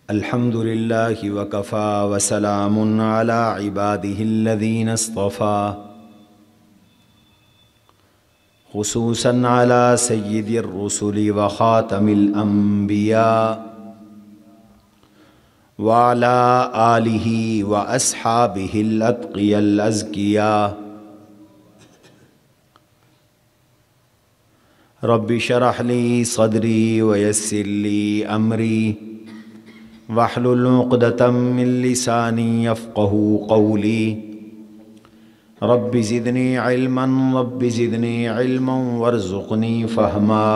الحمد لله وكفى وسلام على عباده الذين اصطفى، خصوصا على سيد الرسل وخاتم الأنبياء وعلى آله وأصحابه الأتقياء الأزكياء. رب اشرح لي صدري ويسر لي أمري واحلل عقدة من لساني يفقهوا قولي. رب زدني علما رب زدني علما وارزقني فهما.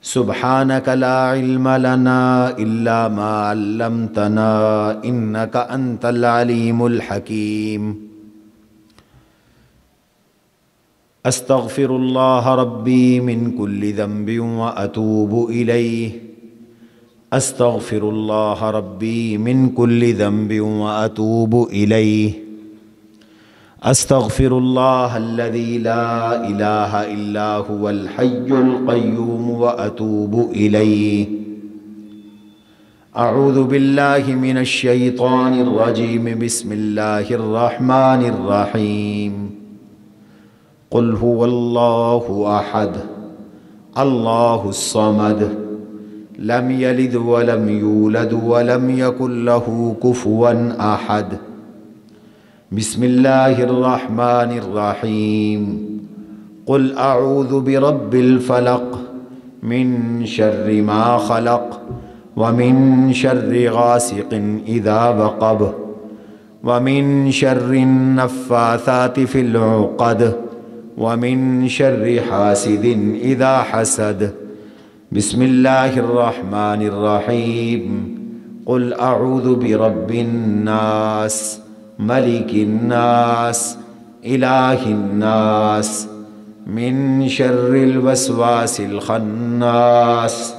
سبحانك لا علم لنا إلا ما علمتنا إنك أنت العليم الحكيم. أستغفر الله ربي من كل ذنب وأتوب إليه. أستغفر الله ربي من كل ذنب وأتوب إليه. أستغفر الله الذي لا إله إلا هو الحي القيوم وأتوب إليه. أعوذ بالله من الشيطان الرجيم. بسم الله الرحمن الرحيم. قل هو الله أحد الله الصمد لم يلد ولم يولد ولم يكن له كفوا أحد. بسم الله الرحمن الرحيم. قل أعوذ برب الفلق من شر ما خلق ومن شر غاسق إذا وقب ومن شر النفاثات في العقد ومن شر حاسد إذا حسد. بسم الله الرحمن الرحيم. قل أعوذ برب الناس ملك الناس إله الناس من شر الوسواس الخناس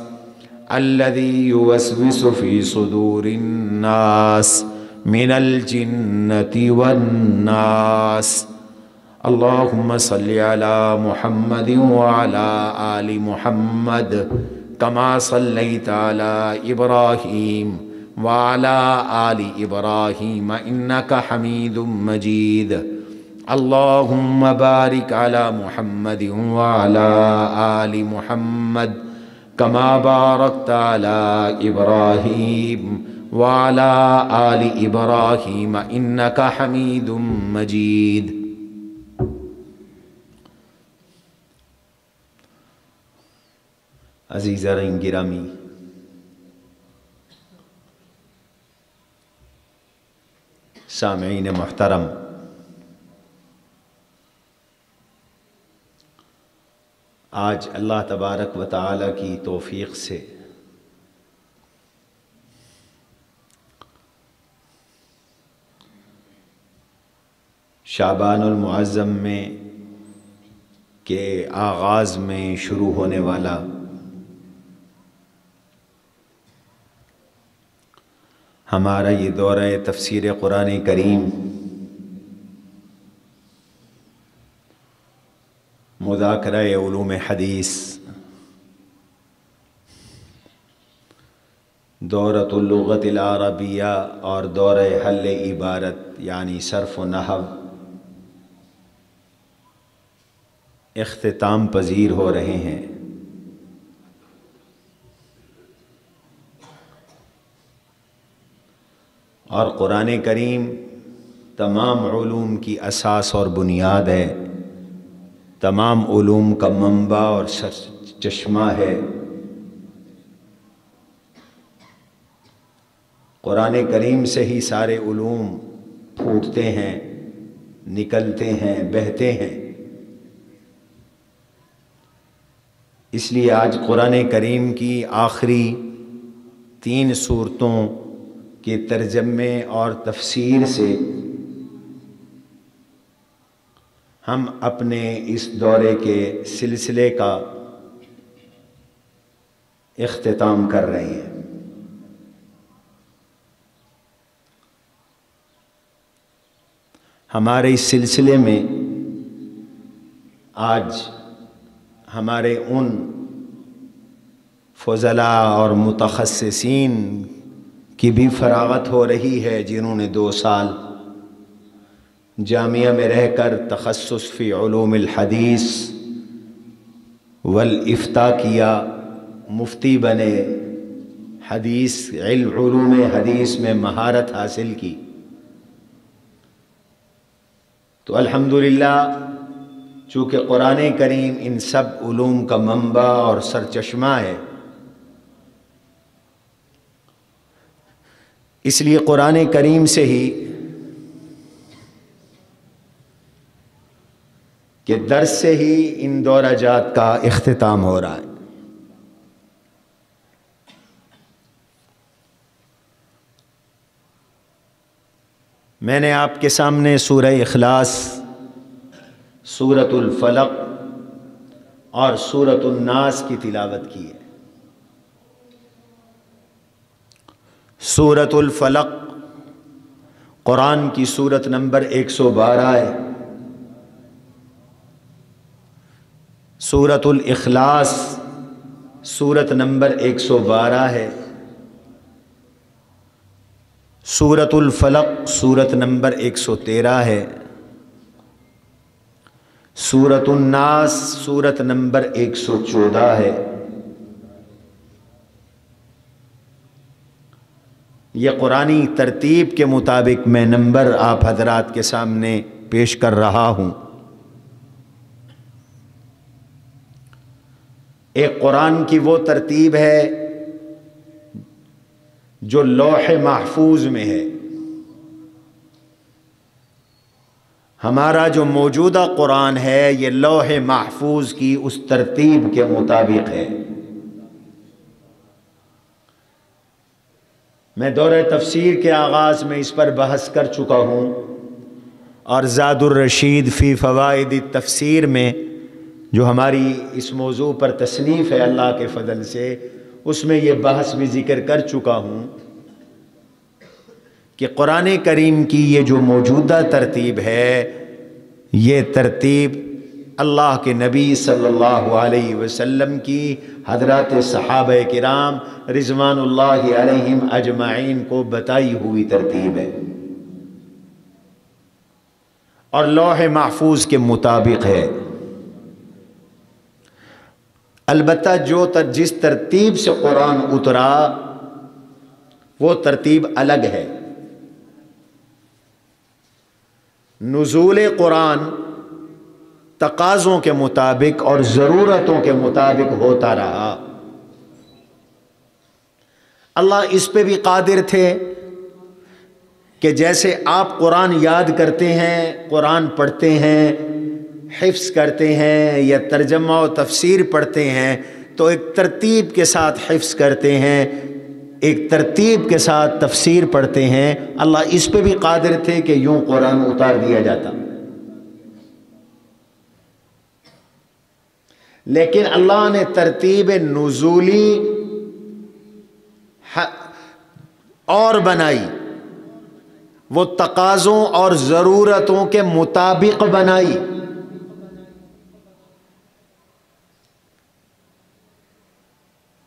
الذي يوسوس في صدور الناس من الجنة والناس. اللهم صل على محمد وعلى آل محمد كما صليت على إبراهيم وعلى آل إبراهيم إنك حميد مجيد. اللهم بارك على محمد وعلى آل محمد كما باركت على إبراهيم وعلى آل إبراهيم إنك حميد مجيد. عزیزان گرامی، سامعین محترم، آج اللہ تبارک و تعالی کی توفیق سے شعبان المعظم میں کے آغاز میں شروع ہونے والا ہمارا یہ دورہ تفسیر قرآن کریم مذاکرہ علوم حدیث دورۃ اللغۃ العربیہ اور دورہ حل عبارت یعنی صرف و نحو اختتام پذیر ہو رہے ہیں۔ اور قرآن کریم تمام علوم کی اساس اور بنیاد ہے، تمام علوم کا منبع اور چشمہ ہے۔ قرآن کریم سے ہی سارے علوم پھوٹتے ہیں، نکلتے ہیں، بہتے ہیں۔ اس لیے آج قرآن کریم کی آخری 3 سورتوں کے ترجمے اور تفسیر سے ہم اپنے اس دورے کے سلسلے کا اختتام کر رہے ہیں۔ ہمارے اس سلسلے میں آج ہمارے ان فضلاء اور متخصصین کی بھی فراغت ہو رہی ہے، جنہوں نے 2 سال جامعہ میں رہ کر تخصص فی علوم الحدیث والافتاء کیا، مفتی بنے، علوم حدیث میں مہارت حاصل کی۔ تو الحمدللہ چونکہ قرآن کریم ان سب علوم کا منبع اور سرچشمہ ہے، اس لیے قرآن کریم سے ہی کہ درس سے ہی ان دورہ جات کا اختتام ہو رہا ہے۔ میں نے آپ کے سامنے سورہ اخلاص، سورۃ الفلق اور سورۃ الناس کی تلاوت کی ہے۔ سورۃ الفلق قرآن کی سورت نمبر 112 ہے، سورۃ الاخلاص سورت نمبر 112 ہے، سورۃ الفلق سورت نمبر 113 ہے، سورۃ الناس سورت نمبر 114 ہے۔ یہ قرآنی ترتیب کے مطابق میں نمبر آپ حضرات کے سامنے پیش کر رہا ہوں۔ ایک قرآن کی وہ ترتیب ہے جو لوح محفوظ میں ہے۔ ہمارا جو موجودہ قرآن ہے یہ لوح محفوظ کی اس ترتیب کے مطابق ہے۔ میں دورہ تفسیر کے آغاز میں اس پر بحث کر چکا ہوں، اور زاد الرشید فی فوائد التفسیر میں جو ہماری اس موضوع پر تصنیف ہے اللہ کے فضل سے، اس میں یہ بحث بھی ذکر کر چکا ہوں کہ قرآن کریم کی یہ جو موجودہ ترتیب ہے، یہ ترتیب اللہ کے نبی صلی اللہ علیہ وسلم کی حضرات صحابہ کرام رضوان اللہ علیہم اجمعین کو بتائی ہوئی ترتیب ہے، اور لوح محفوظ کے مطابق ہے۔ البتہ جس ترتیب سے قرآن اترا وہ ترتیب الگ ہے۔ نزول قرآن تقاضوں کے مطابق اور ضرورتوں کے مطابق ہوتا رہا۔ اللہ اس پہ بھی قادر تھے کہ جیسے آپ قرآن یاد کرتے ہیں، قرآن پڑھتے ہیں، حفظ کرتے ہیں یا ترجمہ و تفسیر پڑھتے ہیں تو ایک ترتیب کے ساتھ حفظ کرتے ہیں، ایک ترتیب کے ساتھ تفسیر پڑھتے ہیں۔ اللہ اس پہ بھی قادر تھے کہ یوں قرآن اتار دیا جاتا، لیکن اللہ نے ترتیب نزولی اور بنائی، وہ تقاضوں اور ضرورتوں کے مطابق بنائی۔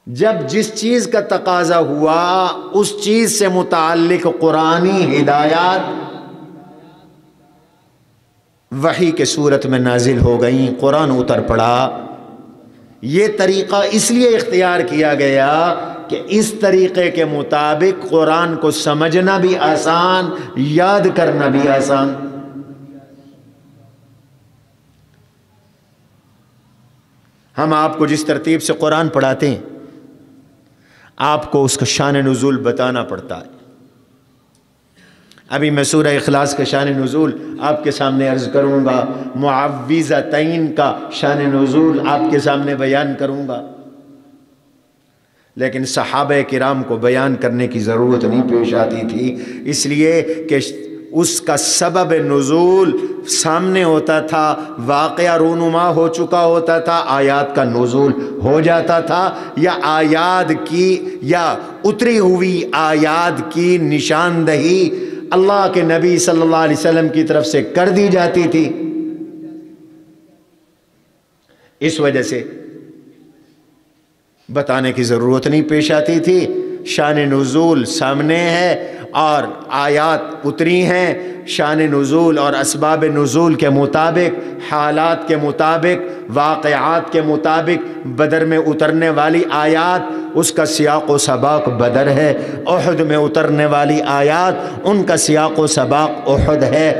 جب جس چیز کا تقاضا ہوا اس چیز سے متعلق قرآنی ہدایات وحی کے صورت میں نازل ہو گئیں، قرآن اتر پڑا۔ یہ طریقہ اس لیے اختیار کیا گیا کہ اس طریقے کے مطابق قرآن کو سمجھنا بھی آسان، یاد کرنا بھی آسان۔ ہم آپ کو جس ترتیب سے قرآن پڑھاتے ہیں آپ کو اس کا شان نزول بتانا پڑتا ہے۔ ابھی میں سورہ اخلاص کا شان نزول آپ کے سامنے عرض کروں گا، معوذتین کا شان نزول آپ کے سامنے بیان کروں گا، لیکن صحابہ کرام کو بیان کرنے کی ضرورت نہیں پیش آتی تھی، اس لیے کہ اس کا سبب نزول سامنے ہوتا تھا، واقعہ رونما ہو چکا ہوتا تھا، آیات کا نزول ہو جاتا تھا، یا آیات کی یا اتری ہوئی آیات کی نشاندہی اللہ کے نبی صلی اللہ علیہ وسلم کی طرف سے کر دی جاتی تھی۔ اس وجہ سے بتانے کی ضرورت نہیں پیش آتی تھی۔ شان نزول سامنے ہے اور آیات اتری ہیں، شان نزول اور اسباب نزول کے مطابق، حالات کے مطابق، واقعات کے مطابق بدر میں اترنے والی آیات اس کا سیاق و سباق بدر ہے، احد میں اترنے والی آیات ان کا سیاق و سباق احد ہے،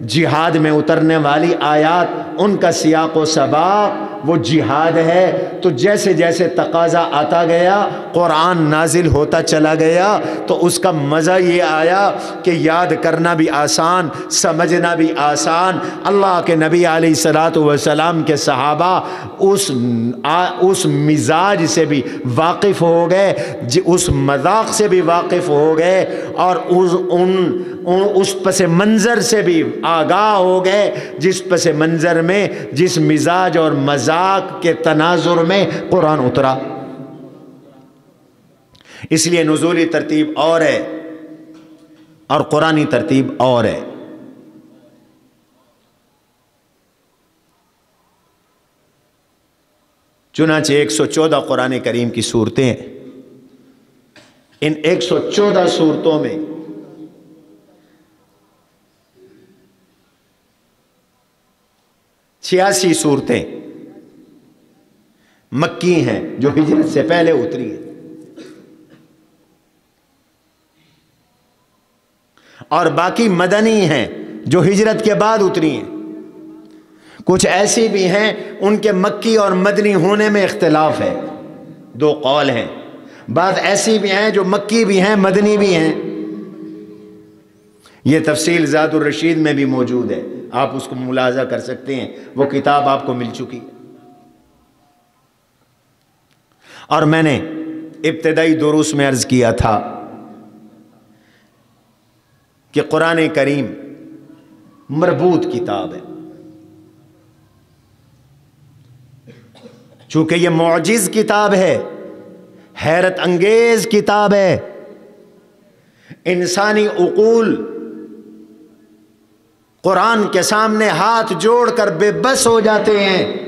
جہاد میں اترنے والی آیات ان کا سیاق و سباق وہ جہاد ہے۔ تو جیسے جیسے تقاضا آتا گیا، قرآن نازل ہوتا چلا گیا، تو اس کا مزہ یہ آیا کہ یاد کرنا بھی آسان، سمجھنا بھی آسان۔ اللہ کے نبی علیہ الصلوۃ والسلام کے صحابہ اس مزاج سے بھی واقف ہو گئے، اس مذاق سے بھی واقف ہو گئے، اور اس پس منظر سے بھی آگاہ ہو گئے، جس پس منظر میں، جس مزاج اور مذاق کے تناظر میں قرآن اترا۔ اس لیے نزولی ترتیب اور ہے اور قرآنی ترتیب اور ہے۔ چنانچہ 114 قرآن کریم کی صورتیں ہیں، ان 114 صورتوں میں چھیاسی صورتیں مکی ہیں جو ہجرت سے پہلے اتری ہیں، اور باقی مدنی ہیں جو ہجرت کے بعد اتری ہیں۔ کچھ ایسی بھی ہیں ان کے مکی اور مدنی ہونے میں اختلاف ہے، دو قول ہیں۔ بعض ایسی بھی ہیں جو مکی بھی ہیں مدنی بھی ہیں، یہ تفصیل زاد الرشید میں بھی موجود ہے، آپ اس کو ملاحظہ کر سکتے ہیں، وہ کتاب آپ کو مل چکی ہے۔ اور میں نے ابتدائی دروس میں عرض کیا تھا کہ قرآن کریم مربوط کتاب ہے، چونکہ یہ معجز کتاب ہے، حیرت انگیز کتاب ہے، انسانی عقول قرآن کے سامنے ہاتھ جوڑ کر بے بس ہو جاتے ہیں۔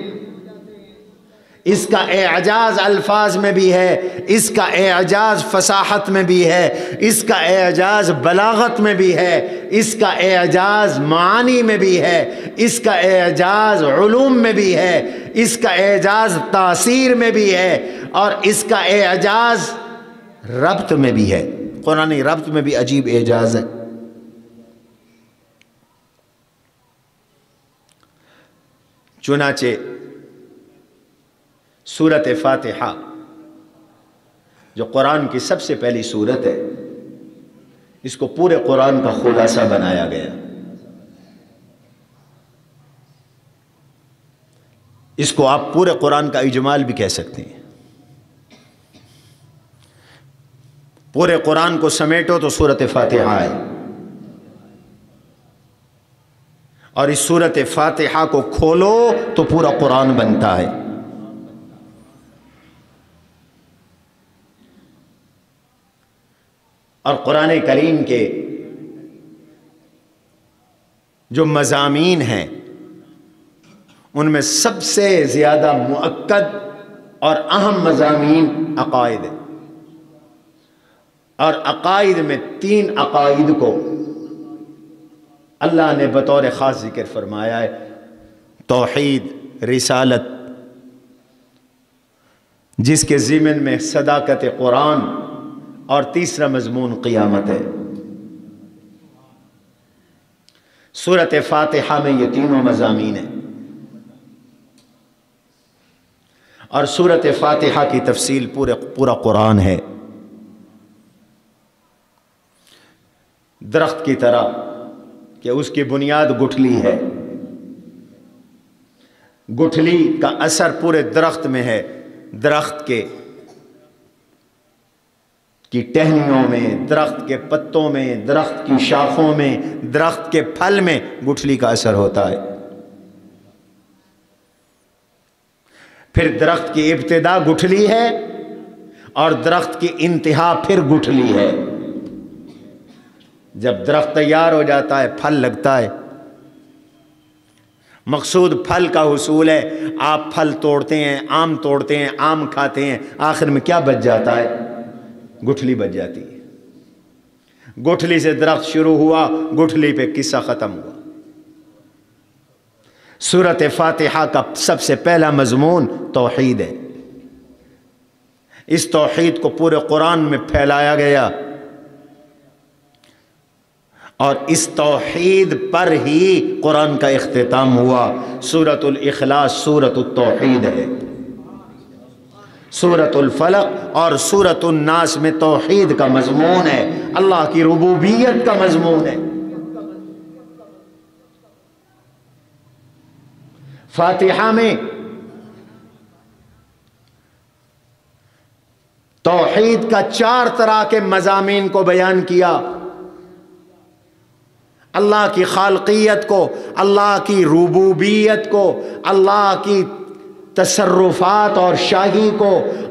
اس کا اعجاز الفاظ میں بھی ہے، اس کا اعجاز فصاحت میں بھی ہے، اس کا اعجاز بلاغت میں بھی ہے، اس کا اعجاز معانی میں بھی ہے، اس کا اعجاز علوم میں بھی ہے، اس کا اعجاز تاثیر میں بھی ہے، اور اس کا اعجاز ربط میں بھی ہے۔ قرآن ربط میں بھی عجیب اعجاز ہے۔ چنانچہ سورت فاتحہ جو قرآن کی سب سے پہلی سورت ہے، اس کو پورے قرآن کا خلاصہ بنایا گیا۔ اس کو آپ پورے قرآن کا اجمال بھی کہہ سکتے ہیں۔ پورے قرآن کو سمیٹو تو سورت فاتحہ ہے، اور اس سورت فاتحہ کو کھولو تو پورا قرآن بنتا ہے۔ اور قرآن کریم کے جو مضامین ہیں ان میں سب سے زیادہ مؤکد اور اہم مضامین عقائد ہیں، اور عقائد میں 3 عقائد کو اللہ نے بطور خاص ذکر فرمایا ہے: توحید، رسالت، جس کے ضمن میں صداقت قرآن، اور تیسرا مضمون قیامت ہے۔ سورت فاتحہ میں یہ تینوں مضامین ہیں، اور سورت فاتحہ کی تفصیل پورا قرآن ہے۔ درخت کی طرح کہ اس کی بنیاد گٹھلی ہے، گٹھلی کا اثر پورے درخت میں ہے، درخت کی ٹہنیوں میں، درخت کے پتوں میں، درخت کی شاخوں میں، درخت کے پھل میں گٹھلی کا اثر ہوتا ہے۔ پھر درخت کی ابتدا گٹھلی ہے اور درخت کی انتہا پھر گٹھلی ہے۔ جب درخت تیار ہو جاتا ہے، پھل لگتا ہے، مقصود پھل کا حصول ہے. آپ پھل توڑتے ہیں، آم توڑتے ہیں، آم کھاتے ہیں، آخر میں کیا بچ جاتا ہے؟ گٹھلی بچ جاتی ہے. گٹھلی سے درخت شروع ہوا، گٹھلی پہ قصہ ختم ہوا. سورۃ فاتحہ کا سب سے پہلا مضمون توحید ہے. اس توحید کو پورے قرآن میں پھیلایا گیا اور اس توحید پر ہی قرآن کا اختتام ہوا. سورۃ الاخلاص سورۃ التوحید ہے. سورۃ الفلق اور سورۃ الناس میں توحید کا مضمون ہے، اللہ کی ربوبیت کا مضمون ہے. فاتحہ میں توحید کا 4 طرح کے مضامین کو بیان کیا. اللہ کی خالقیت کو، اللہ کی ربوبیت کو، اللہ کی تصرفات اور شاہی کو،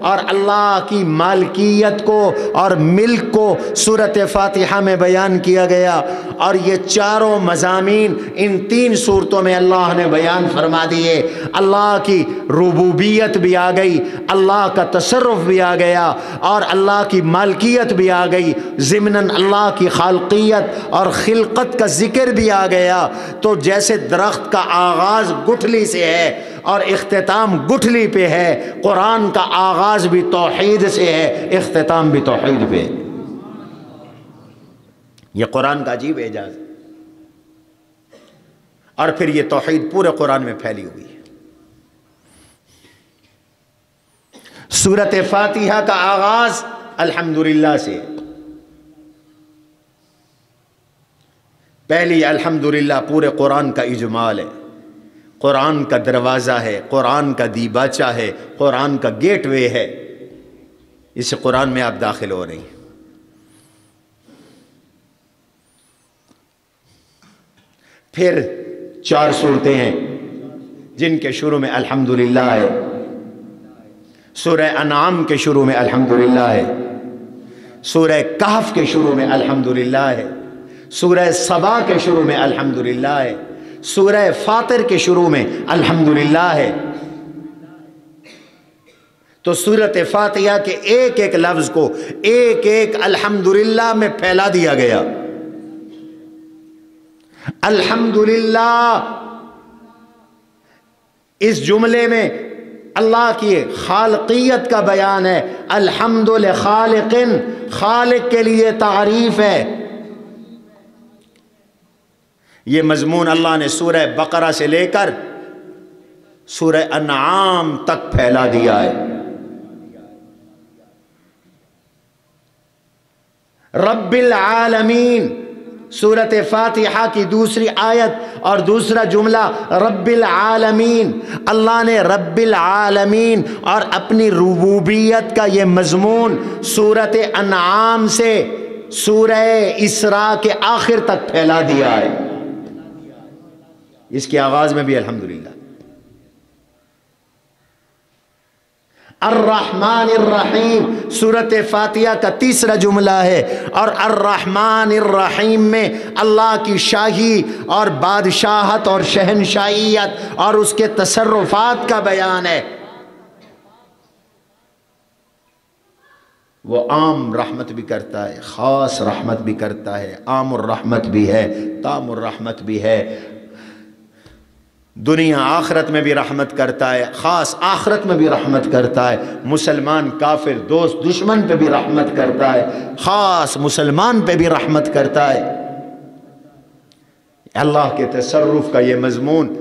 اور اللہ کی مالکیت کو اور ملک کو سورۃ فاتحہ میں بیان کیا گیا. اور یہ چاروں مضامین ان 3 صورتوں میں اللہ نے بیان فرما دیے. اللہ کی ربوبیت بھی آ گئی، اللہ کا تصرف بھی آ گیا، اور اللہ کی مالکیت بھی آ گئی. ضمناً اللہ کی خالقیت اور خلقت کا ذکر بھی آ گیا. تو جیسے درخت کا آغاز گٹھلی سے ہے اور اختتام گٹھلی پہ ہے، قرآن کا آغاز بھی توحید سے ہے، اختتام بھی توحید پہ ہے. یہ قرآن کا عجیب اعجاز ہے. اور پھر یہ توحید پورے قرآن میں پھیلی ہوئی ہے. سورۃ فاتحہ کا آغاز الحمدللہ سے. پہلی الحمدللہ پورے قرآن کا اجمال ہے، قرآن کا دروازہ ہے، قرآن کا دیباچہ ہے، قرآن کا گیٹ وے ہے. اس قرآن میں آپ داخل ہو رہے ہیں. پھر 4 صورتیں ہیں جن کے شروع میں الحمدللہ ہے. سورہ انعام کے شروع میں الحمدللہ ہے، سورہ کہف کے شروع میں الحمدللہ ہے، سورہ سبا کے شروع میں الحمدللہ ہے، سورہ فاطر کے شروع میں الحمدللہ ہے. تو سورۃ فاتحہ کے ایک ایک لفظ کو ایک ایک الحمدللہ میں پھیلا دیا گیا. الحمدللہ اس جملے میں اللہ کی خالقیت کا بیان ہے. الحمد لخالق، خالق کے لیے تعریف ہے. یہ مضمون اللہ نے سورہ بقرہ سے لے کر سورہ انعام تک پھیلا دیا ہے. رب العالمین سورۃ فاتحہ کی دوسری آیت اور دوسرا جملہ رب العالمین. اللہ نے رب العالمین اور اپنی ربوبیت کا یہ مضمون سورۃ انعام سے سورہ اسراء کے آخر تک پھیلا دیا ہے. اس کے آغاز میں بھی الحمدللہ. الرحمن الرحیم سورۃ فاتحہ کا تیسرا جملہ ہے، اور الرحمن الرحیم میں اللہ کی شاہی اور بادشاہت اور شہنشاہیت اور اس کے تصرفات کا بیان ہے. وہ عام رحمت بھی کرتا ہے، خاص رحمت بھی کرتا ہے، عام الرحمت بھی ہے، تام الرحمت بھی ہے. دنیا آخرت میں بھی رحمت کرتا ہے، خاص آخرت میں بھی رحمت کرتا ہے. مسلمان کافر دوست دشمن پہ بھی رحمت کرتا ہے، خاص مسلمان پہ بھی رحمت کرتا ہے. اللہ کے تصرف کا یہ مضمون،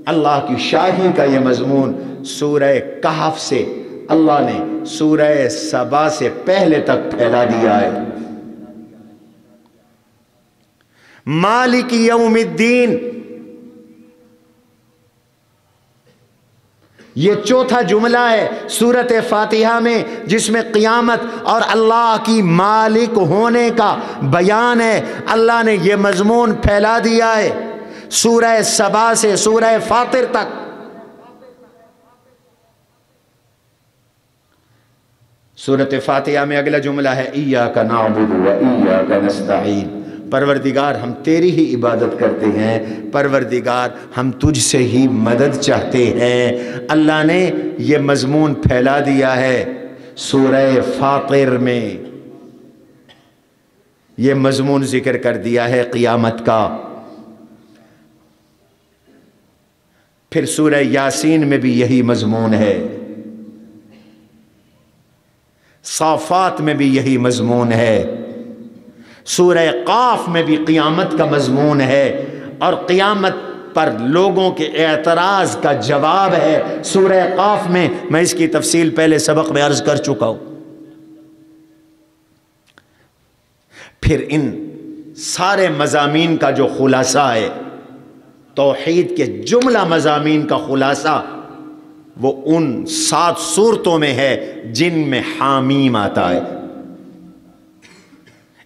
اللہ کی شاہی کا یہ مضمون سورہ کہف سے اللہ نے سورہ سبا سے پہلے تک پھیلا دیا ہے. مالک یوم الدین یہ چوتھا جملہ ہے سورۃ فاتحہ میں جس میں قیامت اور اللہ کی مالک ہونے کا بیان ہے. اللہ نے یہ مضمون پھیلا دیا ہے سورہ سبا سے سورہ فاطر تک. سورۃ فاتحہ میں اگلا جملہ ہے ایاک نعبد و ایاک نستعین. پروردگار ہم تیری ہی عبادت کرتے ہیں، پروردگار ہم تجھ سے ہی مدد چاہتے ہیں۔ اللہ نے یہ مضمون پھیلا دیا ہے سورہ فاطر میں، یہ مضمون ذکر کر دیا ہے قیامت کا۔ پھر سورہ یاسین میں بھی یہی مضمون ہے، صافات میں بھی یہی مضمون ہے، سورہ قاف میں بھی قیامت کا مضمون ہے، اور قیامت پر لوگوں کے اعتراض کا جواب ہے سورہ قاف میں۔ میں اس کی تفصیل پہلے سبق میں عرض کر چکا ہوں۔ پھر ان سارے مضامین کا جو خلاصہ ہے، توحید کے جملہ مضامین کا خلاصہ، وہ ان 7 سورتوں میں ہے جن میں حامیم آتا ہے۔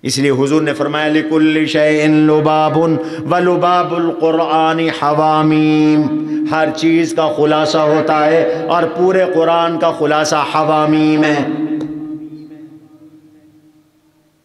اس لیے حضور نے فرمایا لِكُلِّ شَيْءٍ لُبَابٌ وَلُبَابُ الْقُرْآنِ حَوَامِيم، ہر چیز کا خلاصہ ہوتا ہے اور پورے قرآن کا خلاصہ حوامیم ہے۔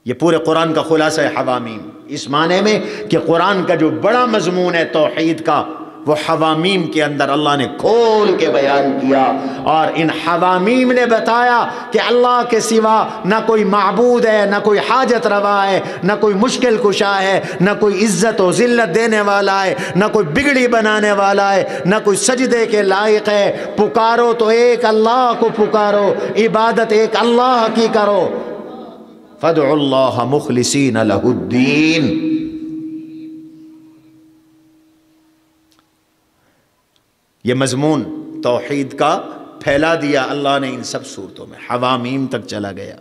یہ پورے قرآن کا خلاصہ ہے حوامیم، اس معنی میں کہ قرآن کا جو بڑا مضمون ہے توحید کا، وہ حوامیم کے اندر اللہ نے کھول کے بیان کیا، اور ان حوامیم نے بتایا کہ اللہ کے سوا نہ کوئی معبود ہے، نہ کوئی حاجت روا ہے، نہ کوئی مشکل کشا ہے، نہ کوئی عزت و ذلت دینے والا ہے، نہ کوئی بگڑی بنانے والا ہے، نہ کوئی سجدے کے لائق ہے۔ پکارو تو ایک اللہ کو پکارو، عبادت ایک اللہ کی کرو، فادعوا اللہ مخلصین لہ الدین۔ یہ مضمون توحید کا پھیلا دیا اللہ نے ان سب صورتوں میں، حوامیم تک چلا گیا۔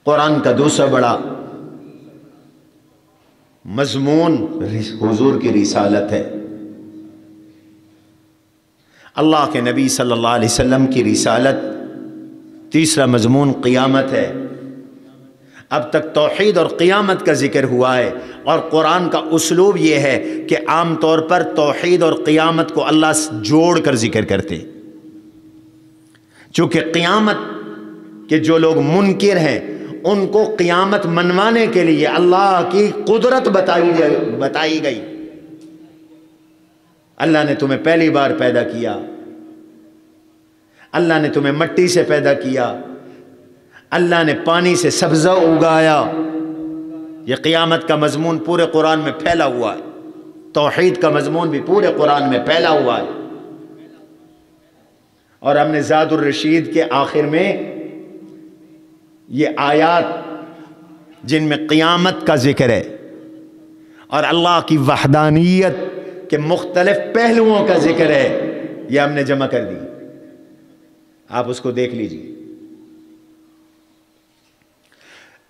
قرآن کا دوسرا بڑا مضمون حضور کی رسالت ہے، اللہ کے نبی صلی اللہ علیہ وسلم کی رسالت۔ تیسرا مضمون قیامت ہے۔ اب تک توحید اور قیامت کا ذکر ہوا ہے، اور قرآن کا اسلوب یہ ہے کہ عام طور پر توحید اور قیامت کو اللہ جوڑ کر ذکر کرتے، چونکہ قیامت کے جو لوگ منکر ہیں ان کو قیامت منوانے کے لیے اللہ کی قدرت بتائی گئی۔ اللہ نے تمہیں پہلی بار پیدا کیا، اللہ نے تمہیں مٹی سے پیدا کیا، اللہ نے پانی سے سبزہ اگایا۔ یہ قیامت کا مضمون پورے قرآن میں پھیلا ہوا ہے، توحید کا مضمون بھی پورے قرآن میں پھیلا ہوا ہے۔ اور ہم نے زاد الرشید کے آخر میں یہ آیات جن میں قیامت کا ذکر ہے اور اللہ کی وحدانیت کے مختلف پہلوؤں کا ذکر ہے، یہ ہم نے جمع کر دی، آپ اس کو دیکھ لیجیے۔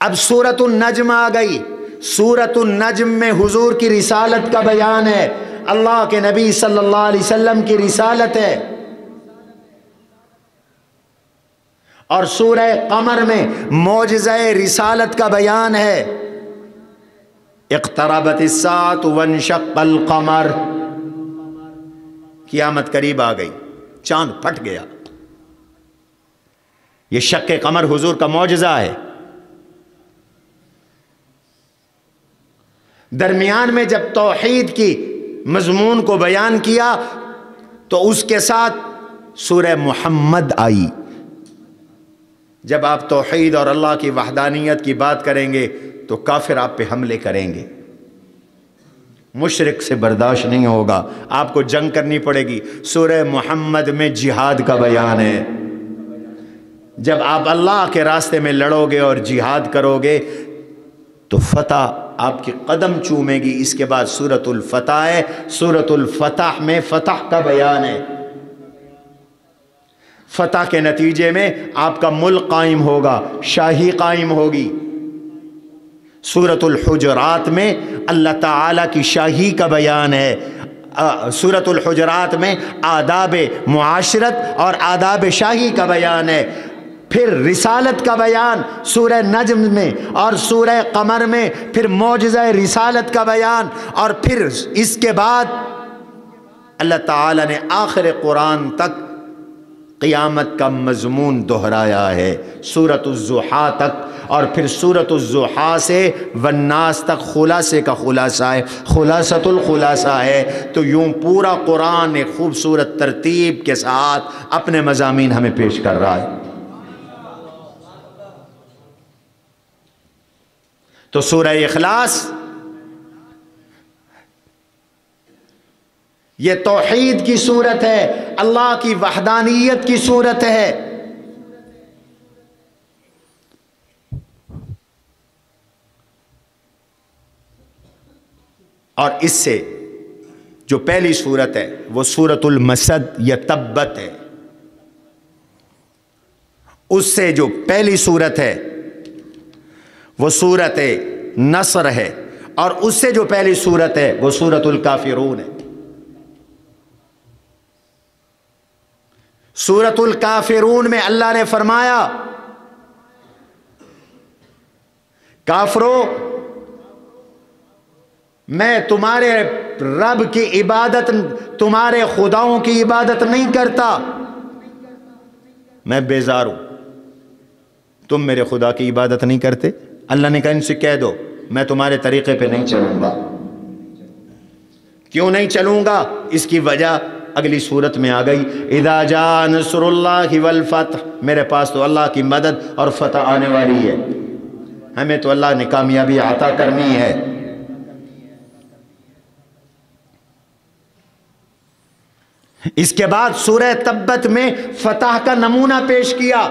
اب سورۃ النجم آ گئی۔ سورۃ النجم میں حضور کی رسالت کا بیان ہے، اللہ کے نبی صلی اللہ علیہ وسلم کی رسالت ہے۔ اور سورہ قمر میں معجزہ رسالت کا بیان ہے، اقتربت الساعۃ وانشق القمر، قیامت قریب آ گئی، چاند پھٹ گیا۔ یہ شق قمر حضور کا معجزہ ہے۔ درمیان میں جب توحید کی مضمون کو بیان کیا تو اس کے ساتھ سورہ محمد آئی۔ جب آپ توحید اور اللہ کی وحدانیت کی بات کریں گے تو کافر آپ پہ حملے کریں گے، مشرک سے برداشت نہیں ہوگا، آپ کو جنگ کرنی پڑے گی۔ سورہ محمد میں جہاد کا بیان ہے، جب آپ اللہ کے راستے میں لڑو گے اور جہاد کرو گے تو فتح آپ کی قدم چومے گی۔ اس کے بعد سورۃ الفتح ہے، سورۃ الفتح میں فتح کا بیان ہے، فتح کے نتیجے میں آپ کا ملک قائم ہوگا، شاہی قائم ہوگی۔ سورۃ الحجرات میں اللہ تعالیٰ کی شاہی کا بیان ہے، سورۃ الحجرات میں آداب معاشرت اور آداب شاہی کا بیان ہے۔ پھر رسالت کا بیان سورہ نجم میں اور سورہ قمر میں، پھر معجزہ رسالت کا بیان، اور پھر اس کے بعد اللہ تعالیٰ نے آخر قرآن تک قیامت کا مضمون دہرایا ہے سورۃ الضحیٰ تک، اور پھر سورۃ الضحیٰ سے والناس تک خلاصے کا خلاصہ ہے، خلاصۃ الخلاصہ ہے۔ تو یوں پورا قرآن ایک خوبصورت ترتیب کے ساتھ اپنے مضامین ہمیں پیش کر رہا ہے۔ تو سورہ اخلاص یہ توحید کی صورت ہے، اللہ کی وحدانیت کی صورت ہے۔ اور اس سے جو پہلی صورت ہے وہ سورۃ المسد یا تبت ہے، اس سے جو پہلی صورت ہے وہ سورۃ نصر ہے، اور اس سے جو پہلی صورت ہے وہ سورۃ الکافرون ہے۔ سورۃ الکافرون میں اللہ نے فرمایا کافرو میں تمہارے رب کی عبادت، تمہارے خداؤں کی عبادت نہیں کرتا، میں بیزار ہوں، تم میرے خدا کی عبادت نہیں کرتے۔ اللہ نے کہا ان سے کہہ دو میں تمہارے طریقے پہ نہیں چلوں گا۔ کیوں نہیں چلوں گا؟ اس کی وجہ اگلی صورت میں آ گئی، اذا جاء نصر اللہ والفتح، میرے پاس تو اللہ کی مدد اور فتح آنے والی ہے، ہمیں تو اللہ نے کامیابی عطا کرنی ہے۔ اس کے بعد سورہ تبت میں فتح کا نمونہ پیش کیا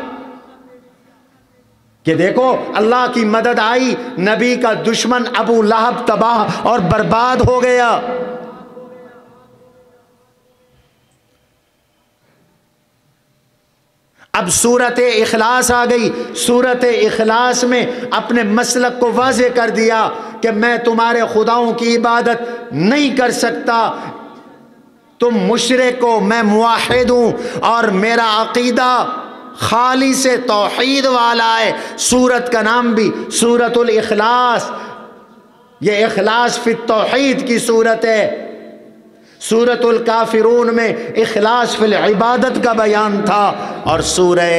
کہ دیکھو اللہ کی مدد آئی، نبی کا دشمن ابو لہب تباہ اور برباد ہو گیا۔ اب سورۃ اخلاص آ گئی، سورۃ اخلاص میں اپنے مسلک کو واضح کر دیا کہ میں تمہارے خداؤں کی عبادت نہیں کر سکتا، تم مشرک ہو، میں موحد ہوں، اور میرا عقیدہ خالص توحید والا ہے۔ سورت کا نام بھی سورۃ الاخلاص، یہ اخلاص فی التوحید کی صورت ہے۔ سورۃ الکافرون میں اخلاص فی العبادت کا بیان تھا، اور سورہ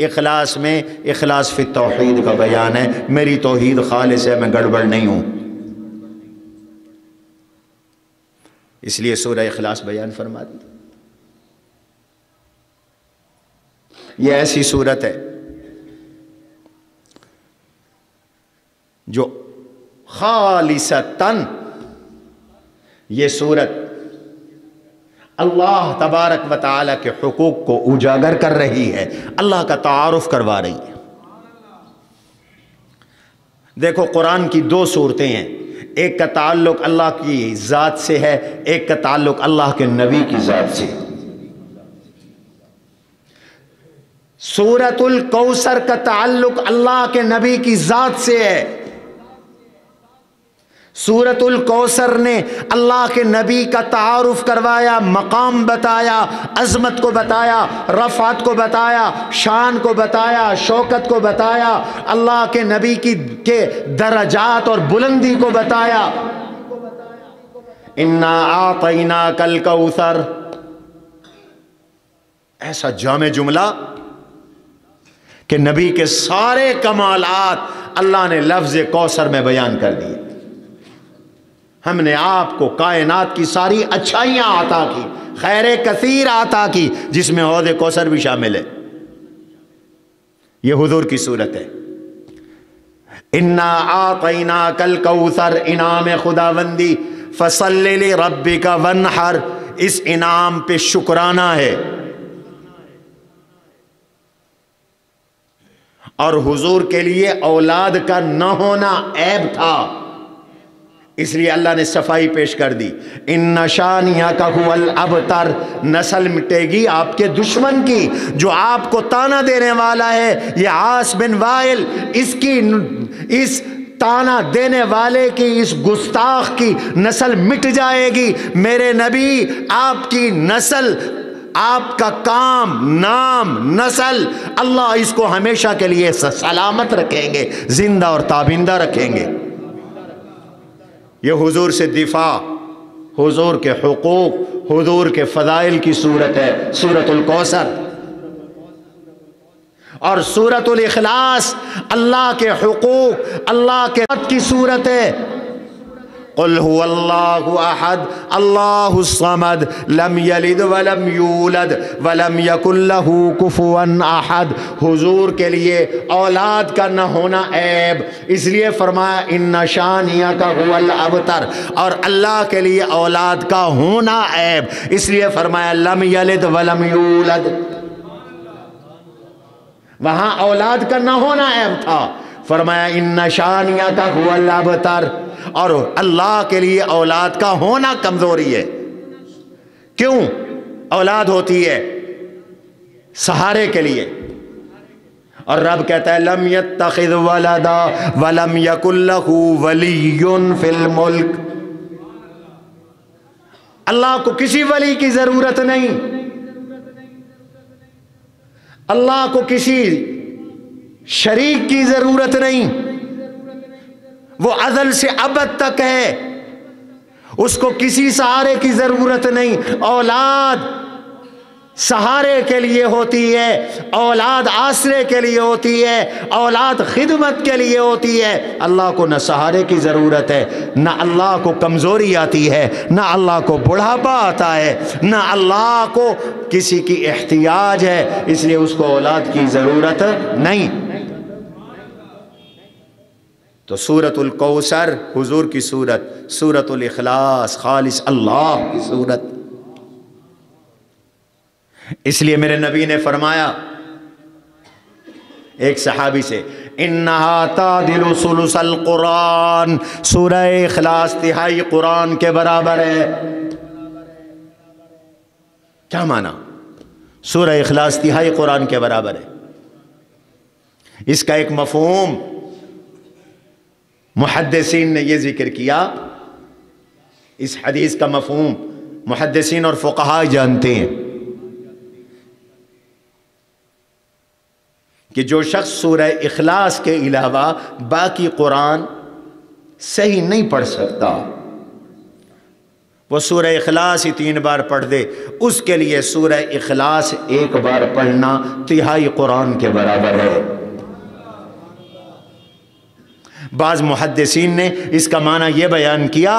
اخلاص میں اخلاص فی التوحید کا بیان ہے، میری توحید خالص ہے، میں گڑبڑ نہیں ہوں۔ اس لیے سورہ اخلاص بیان فرما دی۔ یہ ایسی صورت ہے جو خالصتاً یہ صورت اللہ تبارک و تعالی کے حقوق کو اجاگر کر رہی ہے، اللہ کا تعارف کروا رہی ہے۔ دیکھو قرآن کی دو صورتیں ہیں، ایک کا تعلق اللہ کی ذات سے ہے، ایک کا تعلق اللہ کے نبی کی ذات سے۔ سورۃ الکوثر کا تعلق اللہ کے نبی کی ذات سے ہے۔ سورۃ الکوثر نے اللہ کے نبی کا تعارف کروایا، مقام بتایا، عظمت کو بتایا، رفعت کو بتایا، شان کو بتایا، شوکت کو بتایا، اللہ کے نبی کے درجات اور بلندی کو بتایا۔ انا اعطیناک الکوثر، ایسا جامع جملہ کہ نبی کے سارے کمالات اللہ نے لفظ کوثر میں بیان کر دیے۔ ہم نے آپ کو کائنات کی ساری اچھائیاں عطا کی، خیر کثیر عطا کی، جس میں حوض کوثر بھی شامل ہے۔ یہ حضور کی صورت ہے۔ انا اعطیناک الکوثر، انعام خداوندی، فصلی لربک وانحر، اس انعام پہ شکرانہ ہے۔ اور حضور کے لیے اولاد کا نہ ہونا عیب تھا، اس لیے اللہ نے صفائی پیش کر دی، ان شانئک ھو الابتر، نسل مٹے گی آپ کے دشمن کی، جو آپ کو تانا دینے والا ہے، یہ عاص بن وائل، اس تانا دینے والے کی، اس گستاخ کی نسل مٹ جائے گی۔ میرے نبی آپ کی نسل، آپ کا کام، نام، نسل، اللہ اس کو ہمیشہ کے لیے سلامت رکھیں گے، زندہ اور تابندہ رکھیں گے۔ یہ حضور سے دفاع، حضور کے حقوق، حضور کے فضائل کی صورت ہے سورۃ الکوثر۔ اور سورۃ الاخلاص اللہ کے حقوق، اللہ کے کی صورت ہے۔ قل هو اللہ احد اللہ الصمد لم یلد ولم یولد ولم یکن لہ کفوا احد۔ حضور کے لیے اولاد کا نہ ہونا عیب، اس لیے فرمایا ان شانیک هو الابتر، اور اللہ کے لیے اولاد کا ہونا عیب، اس لیے فرمایا لم یلد ولم یولد۔ وہاں اولاد کا نہ ہونا عیب تھا، فرمایا ان شانیک هو الابتر، اور اللہ کے لیے اولاد کا ہونا کمزوری ہے۔ کیوں اولاد ہوتی ہے؟ سہارے کے لیے، اور رب کہتا ہے لم یتخذ ولدا ولم یکن لہ ولی فی الملک۔ اللہ کو کسی ولی کی ضرورت نہیں، اللہ کو کسی شریک کی ضرورت نہیں، وہ ازل سے ابد تک ہے، اس کو کسی سہارے کی ضرورت نہیں۔ اولاد سہارے کے لیے ہوتی ہے، اولاد آسرے کے لیے ہوتی ہے، اولاد خدمت کے لیے ہوتی ہے۔ اللہ کو نہ سہارے کی ضرورت ہے، نہ اللہ کو کمزوری آتی ہے، نہ اللہ کو بڑھاپا آتا ہے، نہ اللہ کو کسی کی احتیاج ہے، اس لیے اس کو اولاد کی ضرورت نہیں۔ تو سورۃ الکوثر حضور کی صورت، سورۃ الاخلاص خالص اللہ کی صورت۔ اس لیے میرے نبی نے فرمایا ایک صحابی سے، انہا تعدل ثلث القرآن، سورہ اخلاص تہائی قرآن کے برابر ہے۔ کیا معنی؟ سورہ اخلاص تہائی قرآن کے برابر ہے۔ اس کا ایک مفہوم محدثین نے یہ ذکر کیا، اس حدیث کا مفہوم محدثین اور فقہاء جانتے ہیں کہ جو شخص سورہ اخلاص کے علاوہ باقی قرآن صحیح نہیں پڑھ سکتا، وہ سورہ اخلاص ہی 3 بار پڑھ دے، اس کے لیے سورہ اخلاص 1 بار پڑھنا تہائی قرآن کے برابر ہے۔ بعض محدثین نے اس کا معنی یہ بیان کیا،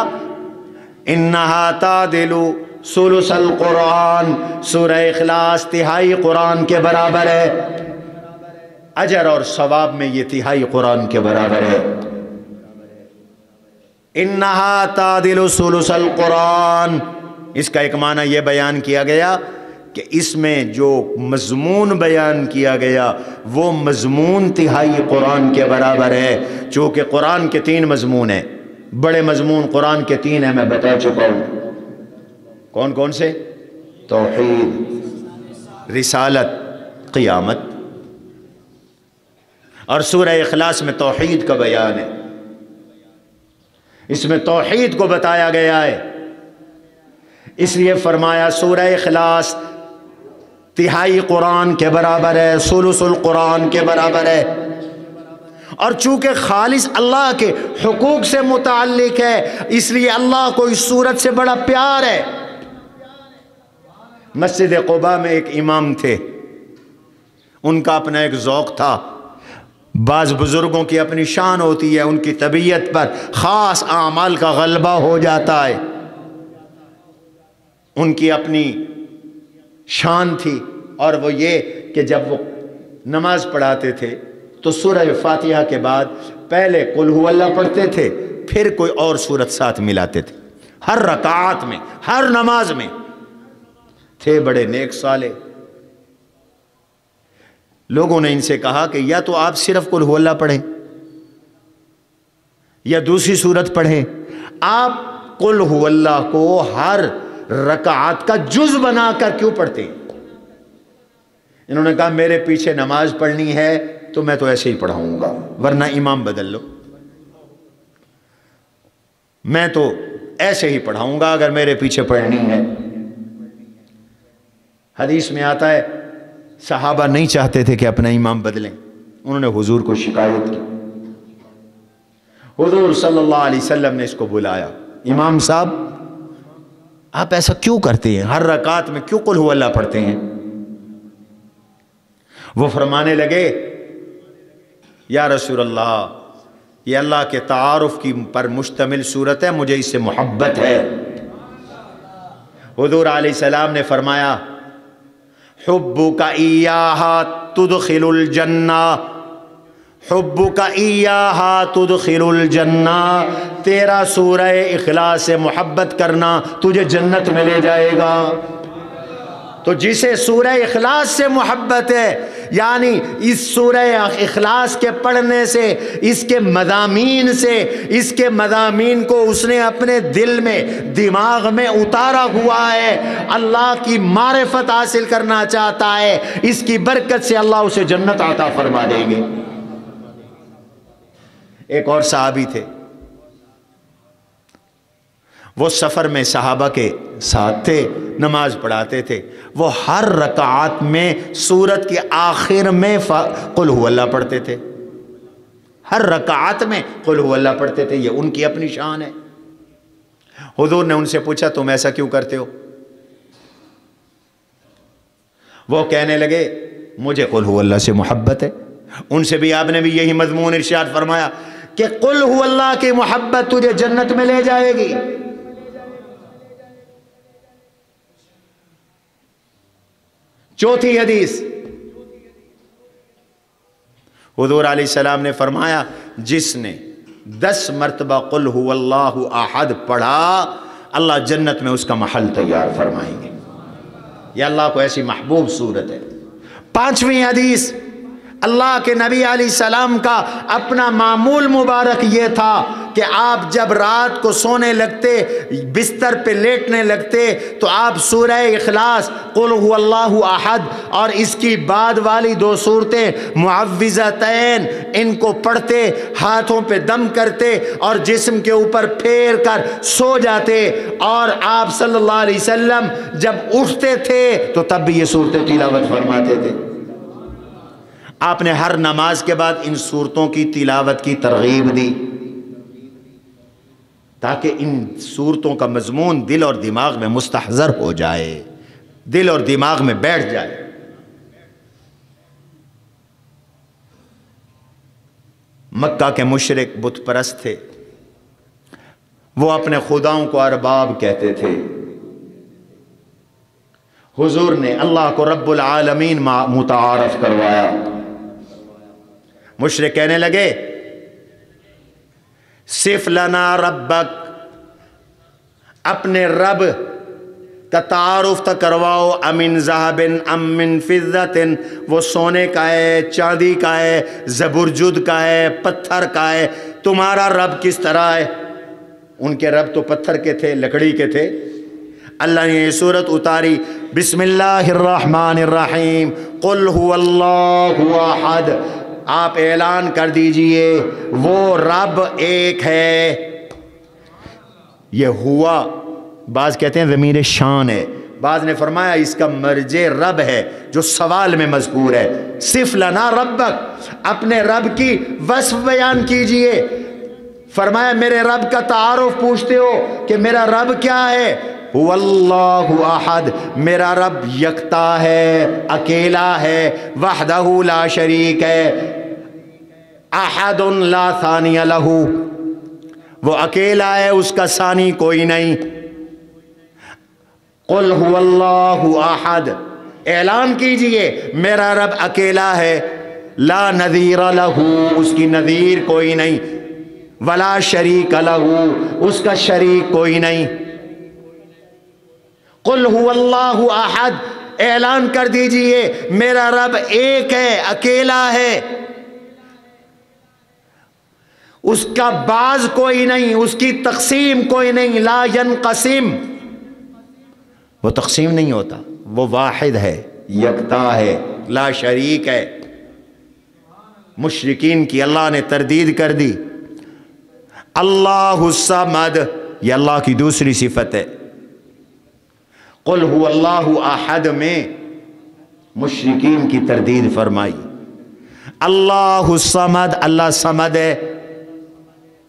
انہا تعدل ثلث القرآن، سورہ اخلاص تہائی قرآن کے برابر ہے، اجر اور ثواب میں یہ تہائی قرآن کے برابر ہے۔ انہا تعدل ثلث القرآن، اس کا ایک معنی یہ بیان کیا گیا کہ اس میں جو مضمون بیان کیا گیا وہ مضمون تہائی قرآن کے برابر ہے۔ چونکہ قرآن کے 3 مضمون ہیں، بڑے مضمون قرآن کے 3 ہیں، میں بتا چکا ہوں۔ کون کون سے؟ توحید، رسالت، قیامت۔ اور سورہ اخلاص میں توحید کا بیان ہے، اس میں توحید کو بتایا گیا ہے، اس لیے فرمایا سورہ اخلاص تہائی قرآن کے برابر ہے، ثلث القرآن کے برابر ہے۔ اور چونکہ خالص اللہ کے حقوق سے متعلق ہے، اس لیے اللہ کو اس صورت سے بڑا پیار ہے۔ مسجد قباء میں ایک امام تھے، ان کا اپنا ایک ذوق تھا۔ بعض بزرگوں کی اپنی شان ہوتی ہے، ان کی طبیعت پر خاص اعمال کا غلبہ ہو جاتا ہے، ان کی اپنی شان تھی، اور وہ یہ کہ جب وہ نماز پڑھاتے تھے تو سورہ فاتحہ کے بعد پہلے قل ہو اللہ پڑھتے تھے، پھر کوئی اور سورت ساتھ ملاتے تھے، ہر رکعات میں، ہر نماز میں۔ تھے بڑے نیک صالح۔ لوگوں نے ان سے کہا کہ یا تو آپ صرف قل ہو اللہ پڑھیں یا دوسری سورت پڑھیں، آپ قل ہو اللہ کو ہر رکعات کا جز بنا کر کیوں پڑھتے ہیں؟ انہوں نے کہا میرے پیچھے نماز پڑھنی ہے تو میں تو ایسے ہی پڑھاؤں گا، ورنہ امام بدل لو، میں تو ایسے ہی پڑھاؤں گا اگر میرے پیچھے پڑھنی ہے۔ حدیث میں آتا ہے صحابہ نہیں چاہتے تھے کہ اپنا امام بدلیں، انہوں نے حضور کو شکایت کی، حضور صلی اللہ علیہ وسلم نے اس کو بلایا، امام صاحب آپ ایسا کیوں کرتے ہیں؟ ہر رکعت میں کیوں قل ہو اللہ پڑھتے ہیں؟ وہ فرمانے لگے یا رسول اللہ یہ اللہ کے تعارف کی پر مشتمل صورت ہے، مجھے اس سے محبت ہے۔ حضور علیہ السلام نے فرمایا حبک ایہا تدخل الجنہ، حبک ایہا تدخل الجنہ، تیرا سورہ اخلاص سے محبت کرنا تجھے جنت میں لے جائے گا۔ تو جسے سورہ اخلاص سے محبت ہے، یعنی اس سورہ اخلاص کے پڑھنے سے، اس کے مضامین سے، اس کے مضامین کو اس نے اپنے دل میں دماغ میں اتارا ہوا ہے، اللہ کی معرفت حاصل کرنا چاہتا ہے، اس کی برکت سے اللہ اسے جنت عطا فرما دیں گے۔ ایک اور صحابی تھے، وہ سفر میں صحابہ کے ساتھ تھے، نماز پڑھاتے تھے، وہ ہر رکعات میں سورت کے آخر میں قل ہو اللہ پڑھتے تھے، ہر رکعات میں قل ہو اللہ پڑھتے تھے، یہ ان کی اپنی شان ہے۔ حضور نے ان سے پوچھا تم ایسا کیوں کرتے ہو؟ وہ کہنے لگے مجھے قل ہو اللہ سے محبت ہے۔ ان سے بھی آپ نے بھی یہی مضمون ارشاد فرمایا کہ قل ہو اللہ کی محبت تجھے جنت میں لے جائے گی۔ چوتھی حدیث، حضور علیہ السلام نے فرمایا جس نے 10 مرتبہ قل هو اللہ احد پڑھا اللہ جنت میں اس کا محل تیار فرمائیں گے۔ یہ اللہ کو ایسی محبوب صورت ہے۔ پانچویں حدیث، اللہ کے نبی علیہ السلام کا اپنا معمول مبارک یہ تھا کہ آپ جب رات کو سونے لگتے، بستر پہ لیٹنے لگتے تو آپ سورہ اخلاص، قل هو اللہ احد اور اس کی بعد والی 2 صورتیں معوذتین ان کو پڑھتے، ہاتھوں پہ دم کرتے اور جسم کے اوپر پھیر کر سو جاتے، اور آپ صلی اللہ علیہ وسلم جب اٹھتے تھے تو تب بھی یہ صورتیں تلاوت فرماتے تھے۔ آپ نے ہر نماز کے بعد ان صورتوں کی تلاوت کی ترغیب دی تاکہ ان صورتوں کا مضمون دل اور دماغ میں مستحضر ہو جائے، دل اور دماغ میں بیٹھ جائے۔ مکہ کے مشرک بت پرست تھے، وہ اپنے خداؤں کو ارباب کہتے تھے۔ حضور نے اللہ کو رب العالمین متعارف کروایا۔ مشرک کہنے لگے صف لنا ربک، اپنے رب کا تعارف تو کرواؤ، امن ذہب ام من فضت، وہ سونے کا ہے، چاندی کا ہے، زبرجد کا ہے، پتھر کا ہے، تمہارا رب کس طرح ہے؟ ان کے رب تو پتھر کے تھے، لکڑی کے تھے۔ اللہ نے یہ سورت اتاری، بسم اللہ الرحمن الرحیم، قل هو اللہ احد، آپ اعلان کر دیجئے وہ رب ایک ہے۔ یہ ہوا بعض کہتے ہیں ضمیر شان ہے، بعض نے فرمایا اس کا مرجع رب ہے جو سوال میں مذکور ہے۔ صف لنا ربک، اپنے رب کی وصف بیان کیجئے۔ فرمایا میرے رب کا تعارف پوچھتے ہو کہ میرا رب کیا ہے؟ هو اللہ احد، میرا رب یکتا ہے، اکیلا ہے، وحدہ لا شریک ہے، احد لا ثانی لہ، وہ اکیلا ہے، اس کا ثانی کوئی نہیں۔ قل هو اللہ احد، اعلان کیجئے میرا رب اکیلا ہے، لا نظیر لہ، اس کی نظیر کوئی نہیں، ولا شریک لہ، اس کا شریک کوئی نہیں۔ قل هو اللہ احد، اعلان کر دیجئے میرا رب ایک ہے، اکیلا ہے، اس کا بعض کوئی نہیں، اس کی تقسیم کوئی نہیں، لا ینقسم، وہ تقسیم نہیں ہوتا، وہ واحد ہے، یکتا ہے، لا شریک ہے۔ مشرکین کی اللہ نے تردید کر دی۔ اللہ الصمد، یہ اللہ کی دوسری صفت ہے۔ قل هو اللہ احد میں مشرکین کی تردید فرمائی۔ اللہ الصمد، اللہ صمد ہے۔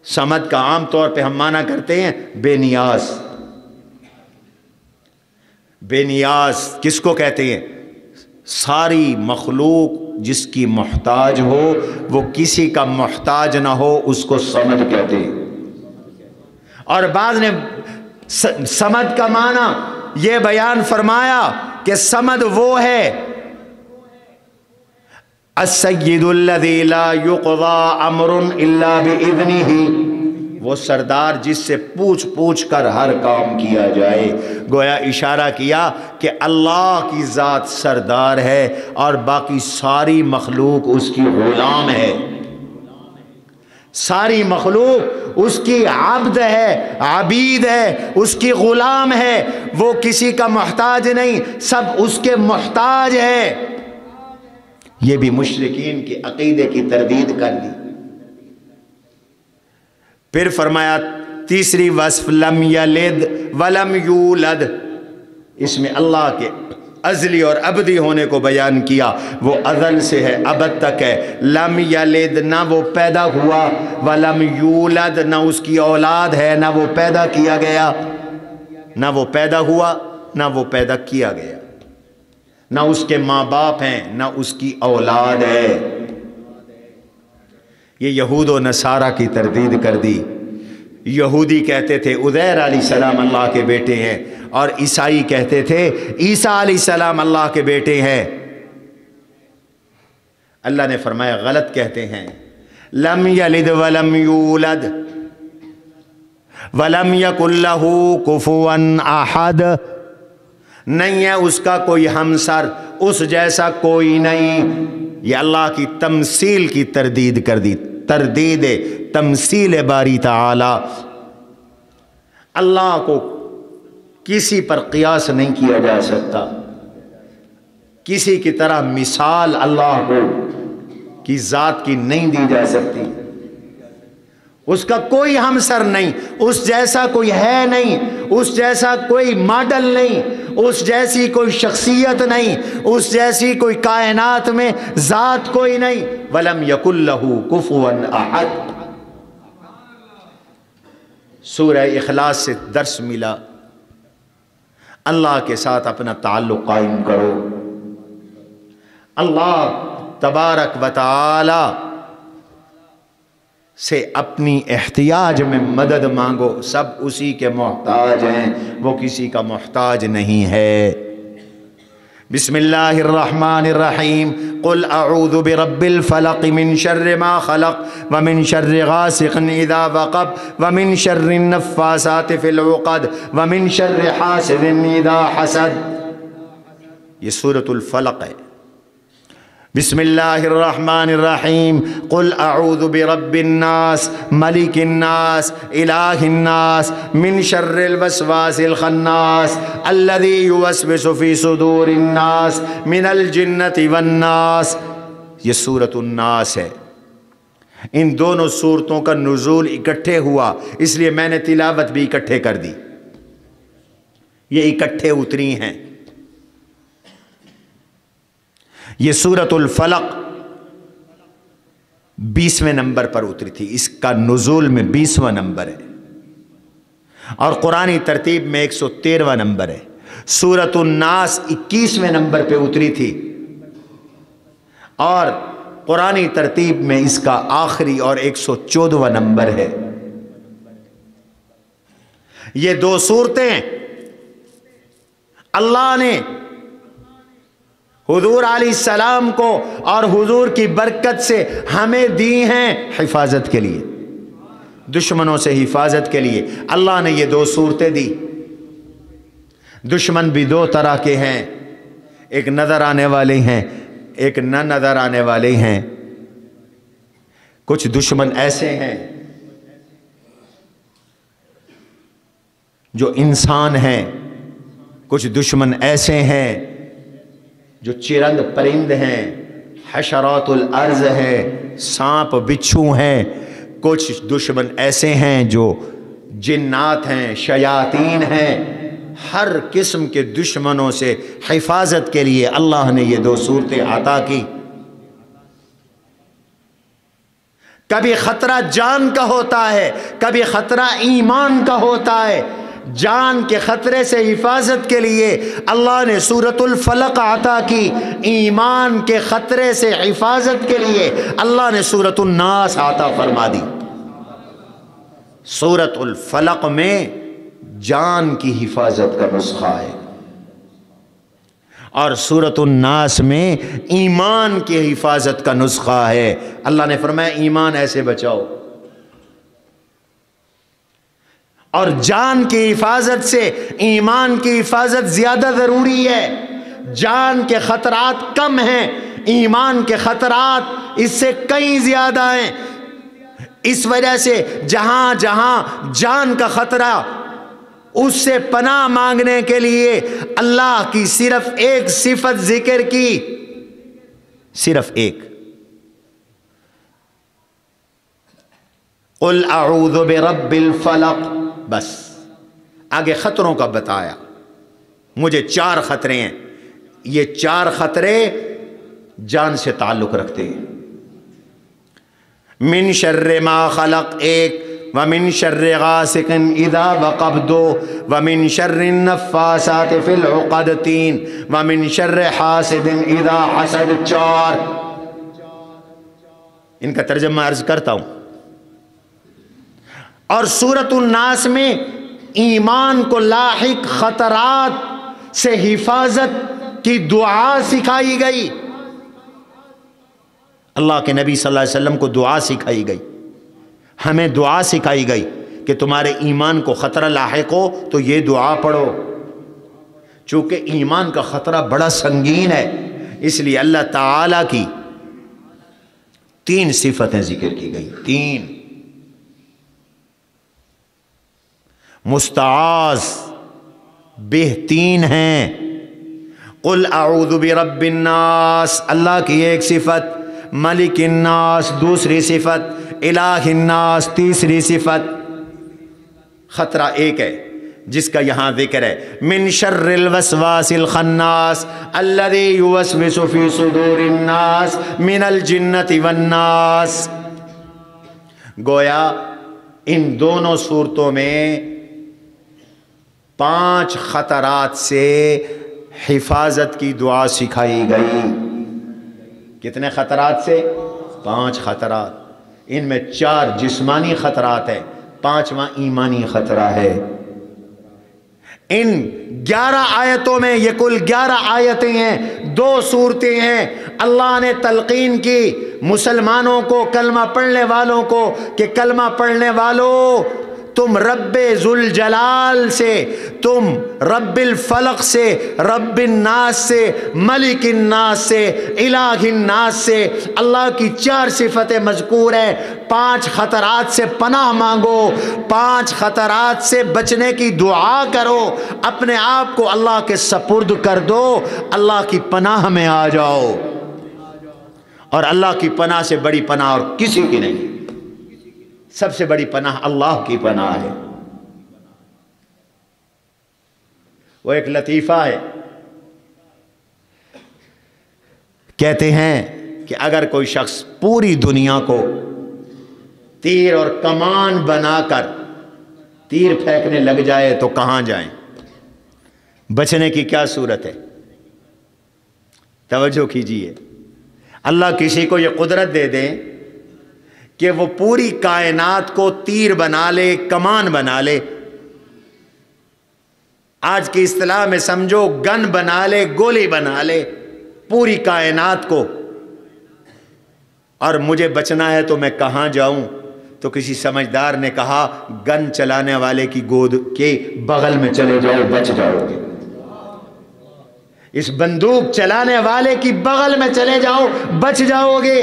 صمد کا عام طور پہ ہم معنی کرتے ہیں بے نیاز۔ بے نیاز کس کو کہتے ہیں؟ ساری مخلوق جس کی محتاج ہو وہ کسی کا محتاج نہ ہو اس کو صمد کہتے ہیں۔ اور بعض نے صمد کا معنی یہ بیان فرمایا کہ صمد وہ ہے السید الذی لا یقضی امر الا باذنہ، وہ سردار جس سے پوچھ پوچھ کر ہر کام کیا جائے۔ گویا اشارہ کیا کہ اللہ کی ذات سردار ہے اور باقی ساری مخلوق اس کی غلام ہے، ساری مخلوق اس کی عبد ہے، عبید ہے، اس کی غلام ہے، وہ کسی کا محتاج نہیں، سب اس کے محتاج ہے۔ یہ بھی مشرکین کے عقیدے کی تردید کر دی۔ پھر فرمایا تیسری وصف لم یلد ولم یولد، اس میں اللہ کے ازلی اور ابدی ہونے کو بیان کیا، وہ ازل سے ہے ابد تک ہے۔ لم یلد نہ وہ پیدا ہوا، ولم یولد نہ اس کی اولاد ہے، نہ وہ پیدا کیا گیا، نہ وہ پیدا ہوا نہ وہ پیدا کیا گیا، نہ اس کے ماں باپ ہیں نہ اس کی اولاد ہے۔ یہ یہود و نصارہ کی تردید کر دی۔ یہودی کہتے تھے عزیر علیہ السلام اللہ کے بیٹے ہیں، اور عیسائی کہتے تھے عیسیٰ علیہ السلام اللہ کے بیٹے ہیں۔ اللہ نے فرمایا غلط کہتے ہیں۔ لم یلد ولم یولد ولم یکن لہ کفوا احد، نہیں ہے اس کا کوئی ہمسر، اس جیسا کوئی نہیں۔ یہ اللہ کی تمثیل کی تردید کر دی، تردید تمثیل باری تعالی۔ اللہ کو کسی پر قیاس نہیں کیا جا سکتا، کسی کی طرح مثال اللہ کو کی ذات کی نہیں دی جا سکتی۔ اس کا کوئی ہمسر نہیں، اس جیسا کوئی ہے نہیں، اس جیسا کوئی ماڈل نہیں، اس جیسی کوئی شخصیت نہیں، اس جیسی کوئی کائنات میں ذات کوئی نہیں۔ وَلَمْ يَكُنْ لَهُ كُفُوًا أَحَدٌ۔ سورہ اخلاص سے درس ملا، اللہ کے ساتھ اپنا تعلق قائم کرو، اللہ تبارک و تعالی سے اپنی احتیاج میں مدد مانگو، سب اسی کے محتاج ہیں، وہ کسی کا محتاج نہیں ہے۔ بسم اللہ الرحمن الرحیم قل اعوذ برب الفلق من شر ما خلق ومن شر غاسق اذا وقب ومن شر النفاثات في العقد ومن شر حاسد اذا حسد۔ یہ سورۃ الفلق ہے۔ بسم اللہ الرحمن الرحیم قل اعوذ برب الناس ملک الناس الہ الناس من شر الوسواس الخناس الذی یوسوس فی صدور الناس من الجنۃ والناس۔ یہ سورۃ الناس ہے۔ ان دونوں سورتوں کا نزول اکٹھے ہوا، اس لیے میں نے تلاوت بھی اکٹھے کر دی، یہ اکٹھے اتری ہیں۔ یہ سورۃ الفلق 20ویں نمبر پر اتری تھی، اس کا نزول میں 20واں نمبر ہے، اور قرآنی ترتیب میں 113واں نمبر ہے۔ سورۃ الناس 21ویں نمبر پہ اتری تھی، اور قرآنی ترتیب میں اس کا آخری اور 114واں نمبر ہے۔ یہ دو صورتیں اللہ نے حضور علیہ السلام کو اور حضور کی برکت سے ہمیں دی ہیں حفاظت کے لیے، دشمنوں سے حفاظت کے لیے اللہ نے یہ دو صورتیں دی۔ دشمن بھی دو طرح کے ہیں، ایک نظر آنے والے ہیں، ایک نہ نظر آنے والے ہیں۔ کچھ دشمن ایسے ہیں جو انسان ہیں، کچھ دشمن ایسے ہیں جو چرند پرند ہیں، حشرات الارض ہیں، سانپ بچھو ہیں۔ کچھ دشمن ایسے ہیں جو جنات ہیں، شیاطین ہیں۔ ہر قسم کے دشمنوں سے حفاظت کے لیے اللہ نے یہ دو صورتیں عطا کی۔ کبھی خطرہ جان کا ہوتا ہے، کبھی خطرہ ایمان کا ہوتا ہے، جان کے خطرے سے حفاظت کے لیے اللہ نے سورۃ الفلق عطا کی، ایمان کے خطرے سے حفاظت کے لیے اللہ نے سورۃ الناس عطا فرما دی۔ سورۃ الفلق میں جان کی حفاظت کا نسخہ ہے اور سورۃ الناس میں ایمان کی حفاظت کا نسخہ ہے۔ اللہ نے فرمایا ایمان ایسے بچاؤ، اور جان کی حفاظت سے ایمان کی حفاظت زیادہ ضروری ہے۔ جان کے خطرات کم ہیں، ایمان کے خطرات اس سے کئی زیادہ ہیں۔ اس وجہ سے جہاں جہاں جان کا خطرہ، اس سے پناہ مانگنے کے لیے اللہ کی صرف ایک صفت ذکر کی، صرف ایک، قل اعوذ برب الفلق، بس آگے خطروں کا بتایا، مجھے 4 خطرے ہیں، یہ 4 خطرے جان سے تعلق رکھتے ہیں۔ من شر ما خلق 1، ومن شر غاسق اذا وقب 2، ومن شر النفاثات فی العقد 3، ومن شر حاسد اذا حسد 4۔ ان کا ترجمہ عرض کرتا ہوں۔ اور سورۃ الناس میں ایمان کو لاحق خطرات سے حفاظت کی دعا سکھائی گئی، اللہ کے نبی صلی اللہ علیہ وسلم کو دعا سکھائی گئی، ہمیں دعا سکھائی گئی کہ تمہارے ایمان کو خطرہ لاحق ہو تو یہ دعا پڑھو۔ چونکہ ایمان کا خطرہ بڑا سنگین ہے، اس لیے اللہ تعالی کی 3 صفتیں ذکر کی گئی، 3 مستعاذ بہتین ہیں۔ قل اعوذ برب الناس، اللہ کی ایک صفت، ملک الناس دوسری صفت، الہ الناس تیسری صفت۔ خطرہ ایک ہے جس کا یہاں ذکر ہے، من شر الوسواس الخناس الذی یوسوس فی صدور الناس من الجنۃ والناس۔ گویا ان دونوں صورتوں میں 5 خطرات سے حفاظت کی دعا سکھائی گئی۔ کتنے خطرات سے؟ 5 خطرات، ان میں 4 جسمانی خطرات ہیں، 5واں ایمانی خطرہ ہے۔ ان 11 آیتوں میں، یہ کل 11 آیتیں ہیں، 2 صورتیں ہیں، اللہ نے تلقین کی مسلمانوں کو، کلمہ پڑھنے والوں کو کہ کلمہ پڑھنے والوں تم رب ذوالجلال سے، تم رب الفلق سے، رب الناس سے، ملک الناس سے، الہ الناس سے، اللہ کی 4 صفتیں مذکور ہیں۔ 5 خطرات سے پناہ مانگو، 5 خطرات سے بچنے کی دعا کرو، اپنے آپ کو اللہ کے سپرد کر دو، اللہ کی پناہ میں آ جاؤ۔ اور اللہ کی پناہ سے بڑی پناہ اور کسی کی نہیں، سب سے بڑی پناہ اللہ کی پناہ ہے۔ وہ ایک لطیفہ ہے، کہتے ہیں کہ اگر کوئی شخص پوری دنیا کو تیر اور کمان بنا کر تیر پھینکنے لگ جائے تو کہاں جائیں؟ بچنے کی کیا صورت ہے؟ توجہ کیجئے، اللہ کسی کو یہ قدرت دے دیں کہ وہ پوری کائنات کو تیر بنا لے، کمان بنا لے، آج کی اصطلاح میں سمجھو گن بنا لے، گولی بنا لے، پوری کائنات کو، اور مجھے بچنا ہے تو میں کہاں جاؤں؟ تو کسی سمجھدار نے کہا گن چلانے والے کی گود کے بغل میں چلے جاؤ، بچ جاؤ گے۔ اس بندوق چلانے والے کی بغل میں چلے جاؤ، بچ جاؤ گے۔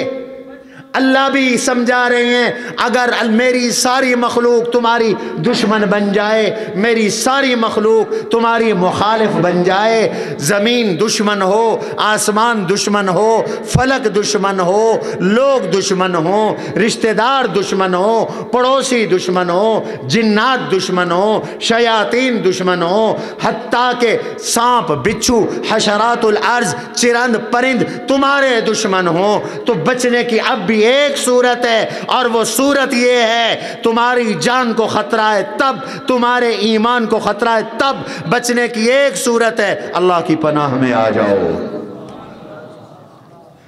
اللہ بھی سمجھا رہے ہیں اگر میری ساری مخلوق تمہاری دشمن بن جائے، میری ساری مخلوق تمہاری مخالف بن جائے، زمین دشمن ہو، آسمان دشمن ہو، فلک دشمن ہو، لوگ دشمن ہو، رشتہ دار دشمن ہو، پڑوسی دشمن ہو، جنات دشمن ہو، شیاطین دشمن ہو، حتیٰ کہ سانپ، بچھو، حشرات الارض، چرند پرند تمہارے دشمن ہو، تو بچنے کی اب بھی ایک صورت ہے، اور وہ صورت یہ ہے تمہاری جان کو خطرہ ہے تب، تمہارے ایمان کو خطرہ ہے تب، بچنے کی ایک صورت ہے اللہ کی پناہ میں آ جاؤ،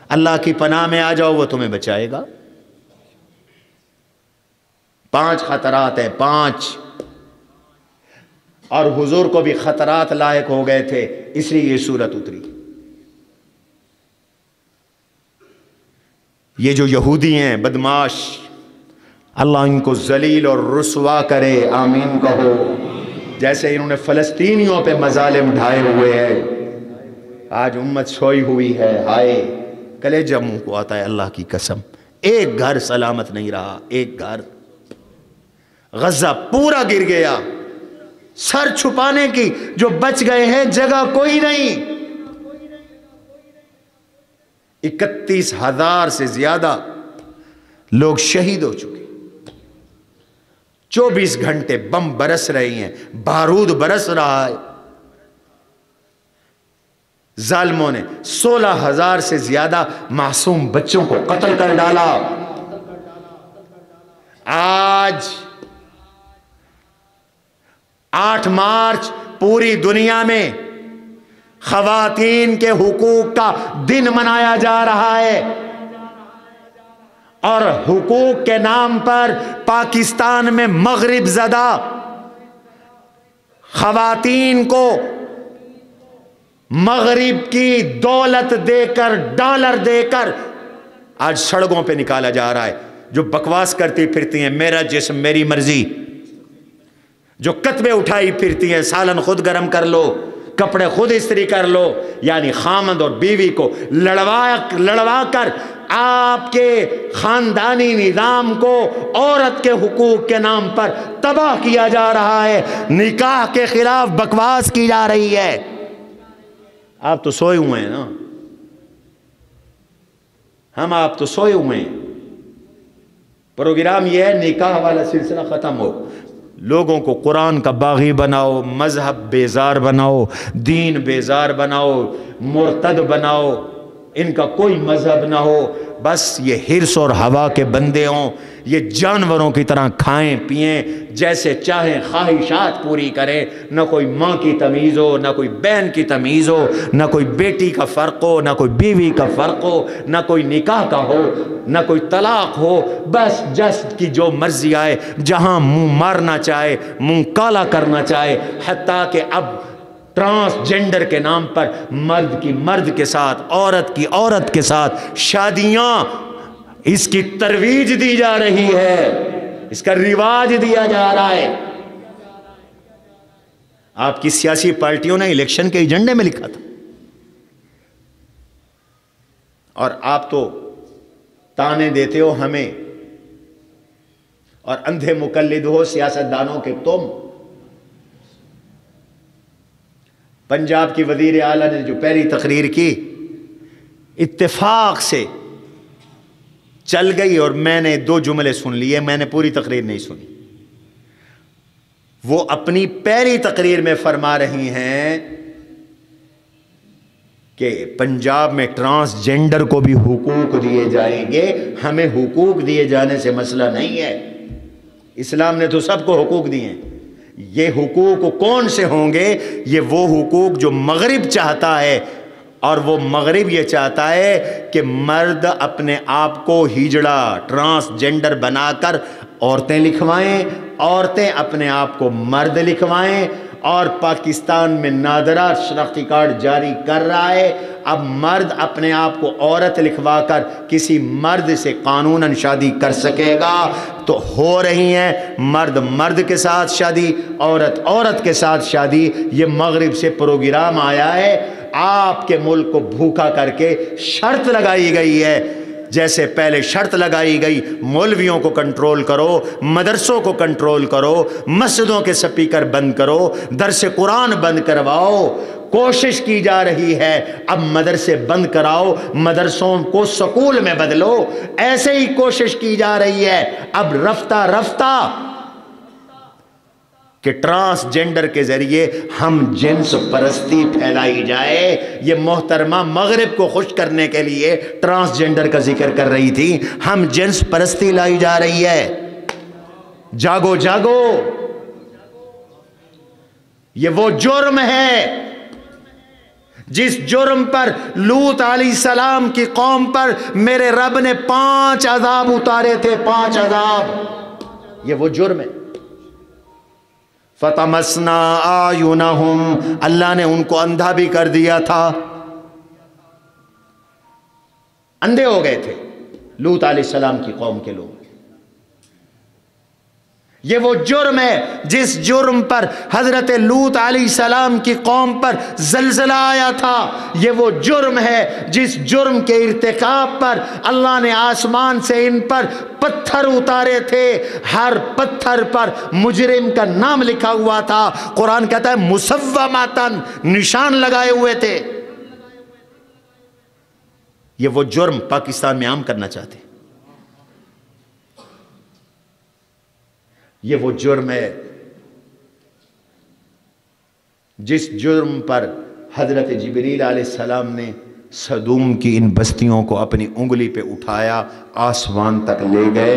اللہ کی پناہ میں آ جاؤ، وہ تمہیں بچائے گا۔ 5 خطرات ہیں، 5، اور حضور کو بھی خطرات لاحق ہو گئے تھے، اس لیے یہ صورت اتری۔ یہ جو یہودی ہیں بدماش، اللہ ان کو ذلیل اور رسوا کرے، آمین کہو۔ جیسے انہوں نے فلسطینیوں پہ مظالم ڈھائے ہوئے ہیں، آج امت سوئی ہوئی ہے، ہائے کلیجہ منہ کو آتا ہے اللہ کی قسم۔ ایک گھر سلامت نہیں رہا، ایک گھر۔ غزہ پورا گر گیا، سر چھپانے کی جو بچ گئے ہیں جگہ کوئی نہیں۔ 31,000 سے زیادہ لوگ شہید ہو چکے، 24 گھنٹے بم برس رہی ہیں، بارود برس رہا ہے۔ ظالموں نے 16,000 سے زیادہ معصوم بچوں کو قتل کر ڈالا۔ آج 8 مارچ پوری دنیا میں خواتین کے حقوق کا دن منایا جا رہا ہے، اور حقوق کے نام پر پاکستان میں مغرب زدہ خواتین کو مغرب کی دولت دے کر، ڈالر دے کر آج سڑکوں پہ نکالا جا رہا ہے۔ جو بکواس کرتی پھرتی ہیں میرا جسم میری مرضی، جو کتبے اٹھائی پھرتی ہیں سالن خود گرم کر لو، کپڑے خود استری کر لو، یعنی خامند اور بیوی کو لڑوا کر آپ کے خاندانی نظام کو عورت کے حقوق کے نام پر تباہ کیا جا رہا ہے، نکاح کے خلاف بکواس کی جا رہی ہے۔ آپ تو سوئے ہوئے ہیں نا، آپ تو سوئے ہوئے ہیں۔ پروگرام یہ ہے نکاح والا سلسلہ ختم ہو، لوگوں کو قرآن کا باغی بناؤ، مذہب بیزار بناؤ، دین بیزار بناؤ، مرتد بناؤ، ان کا کوئی مذہب نہ ہو، بس یہ حرص اور ہوا کے بندے ہوں، یہ جانوروں کی طرح کھائیں پئیں، جیسے چاہیں خواہشات پوری کریں، نہ کوئی ماں کی تمیز ہو، نہ کوئی بہن کی تمیز ہو، نہ کوئی بیٹی کا فرق ہو، نہ کوئی بیوی کا فرق ہو، نہ کوئی نکاح کا ہو، نہ کوئی طلاق ہو، بس جس کی جو مرضی آئے، جہاں منہ مارنا چاہے، منہ کالا کرنا چاہے، حتیٰ کہ اب ٹرانسجنڈر کے نام پر مرد کی مرد کے ساتھ، عورت کی عورت کے ساتھ شادیاں، اس کی ترویج دی جا رہی ہے، اس کا رواج دیا جا رہا ہے۔ آپ کی سیاسی پارٹیوں نے الیکشن کے ایجنڈے میں لکھا تھا، اور آپ تو تانے دیتے ہو ہمیں، اور اندھے مقلد ہو سیاستدانوں کے تم۔ پنجاب کی وزیر اعلیٰ نے جو پہلی تقریر کی اتفاق سے چل گئی، اور میں نے 2 جملے سن لیے، میں نے پوری تقریر نہیں سنی۔ وہ اپنی پہلی تقریر میں فرما رہی ہیں کہ پنجاب میں ٹرانسجنڈر کو بھی حقوق دیے جائیں گے، ہمیں حقوق دیے جانے سے مسئلہ نہیں ہے، اسلام نے تو سب کو حقوق دیے ہیں۔ یہ حقوق کون سے ہوں گے؟ یہ وہ حقوق جو مغرب چاہتا ہے، اور وہ مغرب یہ چاہتا ہے کہ مرد اپنے آپ کو ہجڑا ٹرانسجنڈر بنا کر عورتیں لکھوائیں، عورتیں اپنے آپ کو مرد لکھوائیں، اور پاکستان میں نادرہ شناختی کارڈ جاری کر رہا ہے، اب مرد اپنے آپ کو عورت لکھوا کر کسی مرد سے قانوناً شادی کر سکے گا۔ تو ہو رہی ہیں مرد مرد کے ساتھ شادی، عورت عورت کے ساتھ شادی، یہ مغرب سے پروگرام آیا ہے، آپ کے ملک کو بھوکا کر کے شرط لگائی گئی ہے۔ جیسے پہلے شرط لگائی گئی مولویوں کو کنٹرول کرو، مدرسوں کو کنٹرول کرو، مسجدوں کے سپیکر بند کرو، درس قرآن بند کرواؤ، کوشش کی جا رہی ہے اب مدرسے بند کراؤ، مدرسوں کو سکول میں بدلو، ایسے ہی کوشش کی جا رہی ہے۔ اب رفتہ رفتہ کہ ٹرانسجینڈر کے ذریعے ہم جنس پرستی پھیلائی جائے. یہ محترمہ مغرب کو خوش کرنے کے لیے ٹرانسجینڈر کا ذکر کر رہی تھی. ہم جنس پرستی لائی جا رہی ہے. جاگو جاگو، یہ وہ جرم ہے جس جرم پر لوط علیہ السلام کی قوم پر میرے رب نے 5 عذاب اتارے تھے. 5 عذاب، یہ وہ جرم ہے. فَطَمَسْنَا أَعْيُنَهُمْ، اللہ نے ان کو اندھا بھی کر دیا تھا. اندھے ہو گئے تھے لوط علیہ السلام کی قوم کے لوگ. یہ وہ جرم ہے جس جرم پر حضرت لوط علیہ السلام کی قوم پر زلزلہ آیا تھا. یہ وہ جرم ہے جس جرم کے ارتکاب پر اللہ نے آسمان سے ان پر پتھر اتارے تھے. ہر پتھر پر مجرم کا نام لکھا ہوا تھا. قرآن کہتا ہے مسوماتن، نشان لگائے ہوئے تھے. یہ وہ جرم پاکستان میں عام کرنا چاہتے ہیں. یہ وہ جرم ہے جس جرم پر حضرت جبریل علیہ السلام نے سدوم کی ان بستیوں کو اپنی انگلی پہ اٹھایا، آسمان تک لے گئے.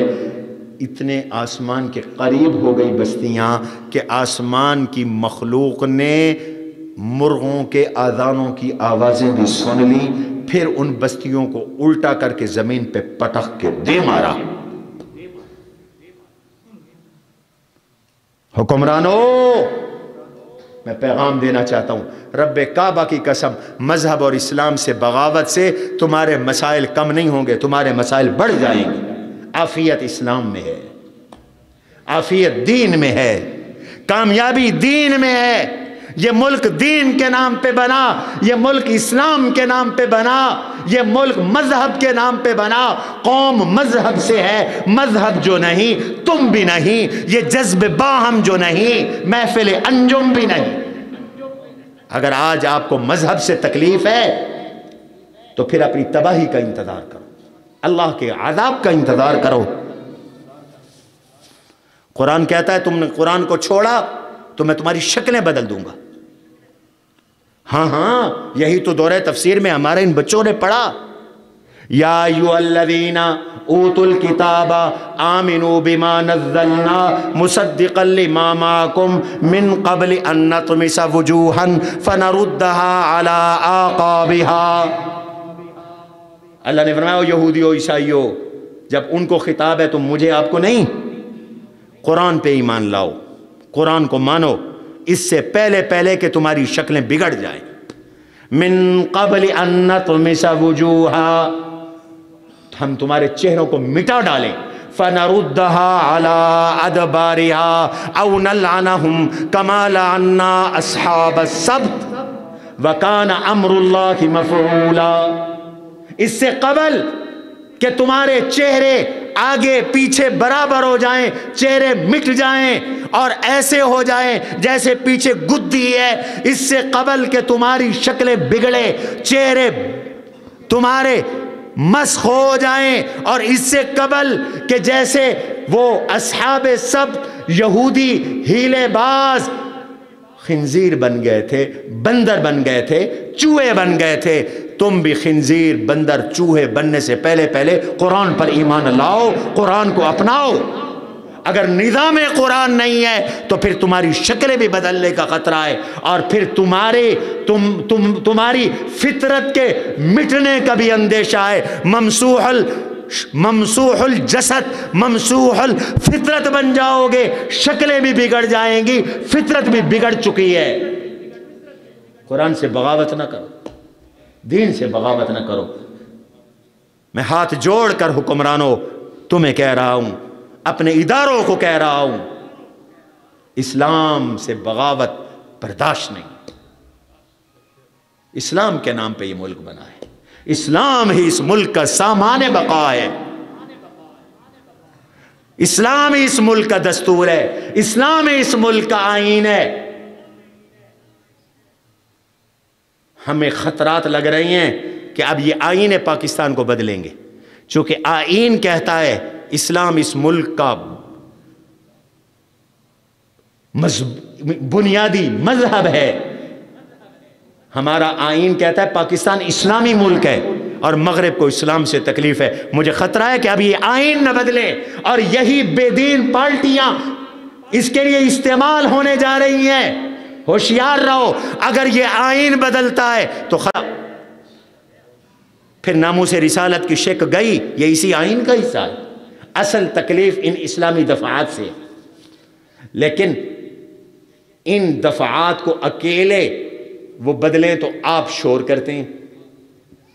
اتنے آسمان کے قریب ہو گئی بستیاں کہ آسمان کی مخلوق نے مرغوں کے آذانوں کی آوازیں بھی سن لی. پھر ان بستیوں کو الٹا کر کے زمین پہ پٹخ کے دے مارا. حکمرانوں، میں پیغام دینا چاہتا ہوں، رب کعبہ کی قسم، مذہب اور اسلام سے بغاوت سے تمہارے مسائل کم نہیں ہوں گے، تمہارے مسائل بڑھ جائیں گے. عافیت اسلام میں ہے، عافیت دین میں ہے، کامیابی دین میں ہے. یہ ملک دین کے نام پہ بنا، یہ ملک اسلام کے نام پہ بنا، یہ ملک مذہب کے نام پہ بنا. قوم مذہب سے ہے، مذہب جو نہیں تم بھی نہیں، یہ جذب باہم جو نہیں محفل انجم بھی نہیں. اگر آج آپ کو مذہب سے تکلیف ہے تو پھر اپنی تباہی کا انتظار کرو، اللہ کے عذاب کا انتظار کرو. قرآن کہتا ہے تم نے قرآن کو چھوڑا تو میں تمہاری شکلیں بدل دوں گا. ہاں یہی تو دورہ تفسیر میں ہمارے ان بچوں نے پڑھا. یا ایھا الذین اوتوا الکتاب آمنوا بما نزلنا مصدقا لما معکم من قبل ان نطمس وجوہا فنردها علی اعقابها. اللہ نے فرمایا یہودیو عیسائیو، جب ان کو خطاب ہے تو مجھے آپ کو نہیں، قرآن پہ ایمان لاؤ، قرآن کو مانو اس سے پہلے کہ تمہاری شکلیں بگڑ جائیں. من قبل ان نطمس وجوہا، ہم تمہارے چہروں کو مٹا ڈالیں. فنردها على ادبارها او نلعنهم كما لعنا اصحاب السبت وكان امر الله مفعولا. اس سے قبل کہ تمہارے چہرے آگے پیچھے برابر ہو جائیں، چہرے مٹ جائیں اور ایسے ہو جائیں جیسے پیچھے گدی ہے، اس سے قبل کہ تمہاری شکلیں بگڑے، چہرے تمہارے مسخ ہو جائیں، اور اس سے قبل کہ جیسے وہ اصحاب سبت یہودی ہیلے باز خنزیر بن گئے تھے، بندر بن گئے تھے، چوہے بن گئے تھے، تم بھی خنزیر بندر چوہے بننے سے پہلے قرآن پر ایمان لاؤ، قرآن کو اپناؤ. اگر نظام قرآن نہیں ہے تو پھر تمہاری شکلیں بھی بدلنے کا خطرہ ہے، اور پھر تمہاری فطرت کے مٹنے کا بھی اندیشہ ہے. ممسوح الجسد ممسوح الفطرت بن جاؤ گے، شکلیں بھی بگڑ جائیں گی، فطرت بھی بگڑ چکی ہے. قرآن سے بغاوت نہ کرو، دین سے بغاوت نہ کرو. میں ہاتھ جوڑ کر حکمرانوں تمہیں کہہ رہا ہوں، اپنے اداروں کو کہہ رہا ہوں، اسلام سے بغاوت برداشت نہیں. اسلام کے نام پہ یہ ملک بنا ہے، اسلام ہی اس ملک کا سامان بقا ہے، اسلام ہی اس ملک کا دستور ہے، اسلام ہی اس ملک کا آئین ہے. ہمیں خطرات لگ رہی ہیں کہ اب یہ آئین پاکستان کو بدلیں گے، چونکہ آئین کہتا ہے اسلام اس ملک کا بنیادی مذہب ہے. ہمارا آئین کہتا ہے پاکستان اسلامی ملک ہے اور مغرب کو اسلام سے تکلیف ہے. مجھے خطرہ ہے کہ اب یہ آئین نہ بدلے اور یہی بے دین پارٹیاں اس کے لیے استعمال ہونے جا رہی ہیں. ہوشیار رہو، اگر یہ آئین بدلتا ہے تو پھر ناموس رسالت کی شک گئی. یہ اسی آئین کا حصہ ہے. اصل تکلیف ان اسلامی دفعات سے، لیکن ان دفعات کو اکیلے وہ بدلیں تو آپ شور کرتے ہیں.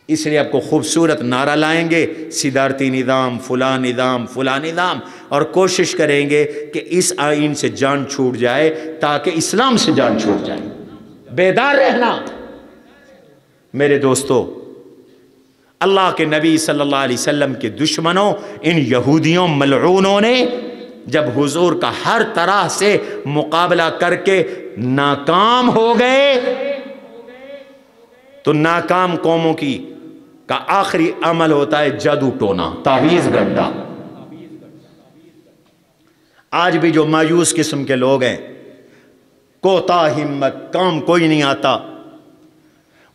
اس لیے آپ کو خوبصورت نعرہ لائیں گے، صدارتی نظام، فلاں نظام، فلاں نظام، اور کوشش کریں گے کہ اس آئین سے جان چھوٹ جائے تاکہ اسلام سے جان چھوٹ جائے. بیدار رہنا میرے دوستو. اللہ کے نبی صلی اللہ علیہ وسلم کے دشمنوں، ان یہودیوں ملعونوں نے جب حضور کا ہر طرح سے مقابلہ کر کے ناکام ہو گئے تو ناکام قوموں کا آخری عمل ہوتا ہے جادو ٹونا، تعویذ گنڈا. آج بھی جو مایوس قسم کے لوگ ہیں، کوتا ہمت، کام کوئی نہیں آتا،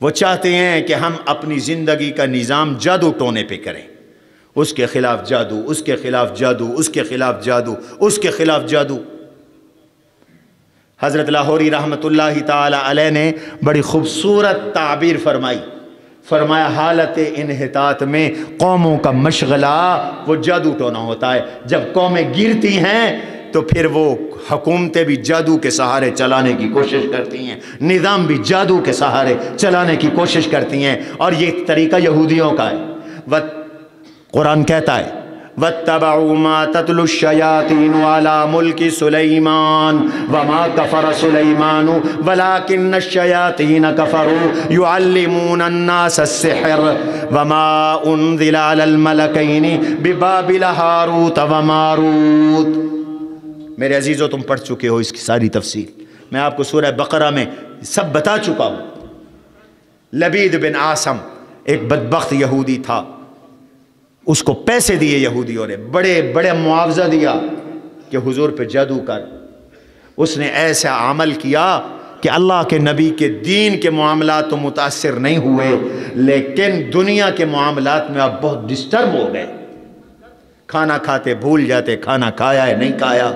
وہ چاہتے ہیں کہ ہم اپنی زندگی کا نظام جادو ٹونے پہ کریں. اس کے خلاف جادو، اس کے خلاف جادو، اس کے خلاف جادو، اس کے خلاف جادو. حضرت لاہوری رحمت اللہ تعالی علیہ نے بڑی خوبصورت تعبیر فرمائی. فرمایا حالت انحطاط میں قوموں کا مشغلہ وہ جادو ٹونا ہوتا ہے. جب قومیں گرتی ہیں تو پھر وہ حکومتیں بھی جادو کے سہارے چلانے کی کوشش کرتی ہیں، نظام بھی جادو کے سہارے چلانے کی کوشش کرتی ہیں، اور یہ طریقہ یہودیوں کا ہے. قرآن کہتا ہے وَاتَّبَعُوا مَا تَتْلُو الشَّيَاطِينُ عَلَى مُلْكِ سُلَيْمَانَ وَمَا كَفَرَ سُلَيْمَانُ وَلَكِنَّ الشَّيَاطِينَ كَفَرُوا يُعَلِّمُونَ النَّاسَ السِّحْرَ وَمَا أُنزِلَ عَلَى الْمَلَكَيْنِ بِبَابِلَ هَارُوتَ وَمَارُوتَ. میرے عزیزو تم پڑھ چکے ہو اس کی ساری تفصیل، میں آپ کو سورہ بقرہ میں سب بتا چکا ہوں. لبید بن عاصم ایک بدبخت یہودی تھا، اس کو پیسے دیے یہودیوں نے، بڑے بڑے معاوضہ دیا کہ حضور پہ جادو کر. اس نے ایسا عمل کیا کہ اللہ کے نبی کے دین کے معاملات تو متاثر نہیں ہوئے، لیکن دنیا کے معاملات میں آپ بہت ڈسٹرب ہو گئے. کھانا کھاتے بھول جاتے کھانا کھایا ہے نہیں کھایا،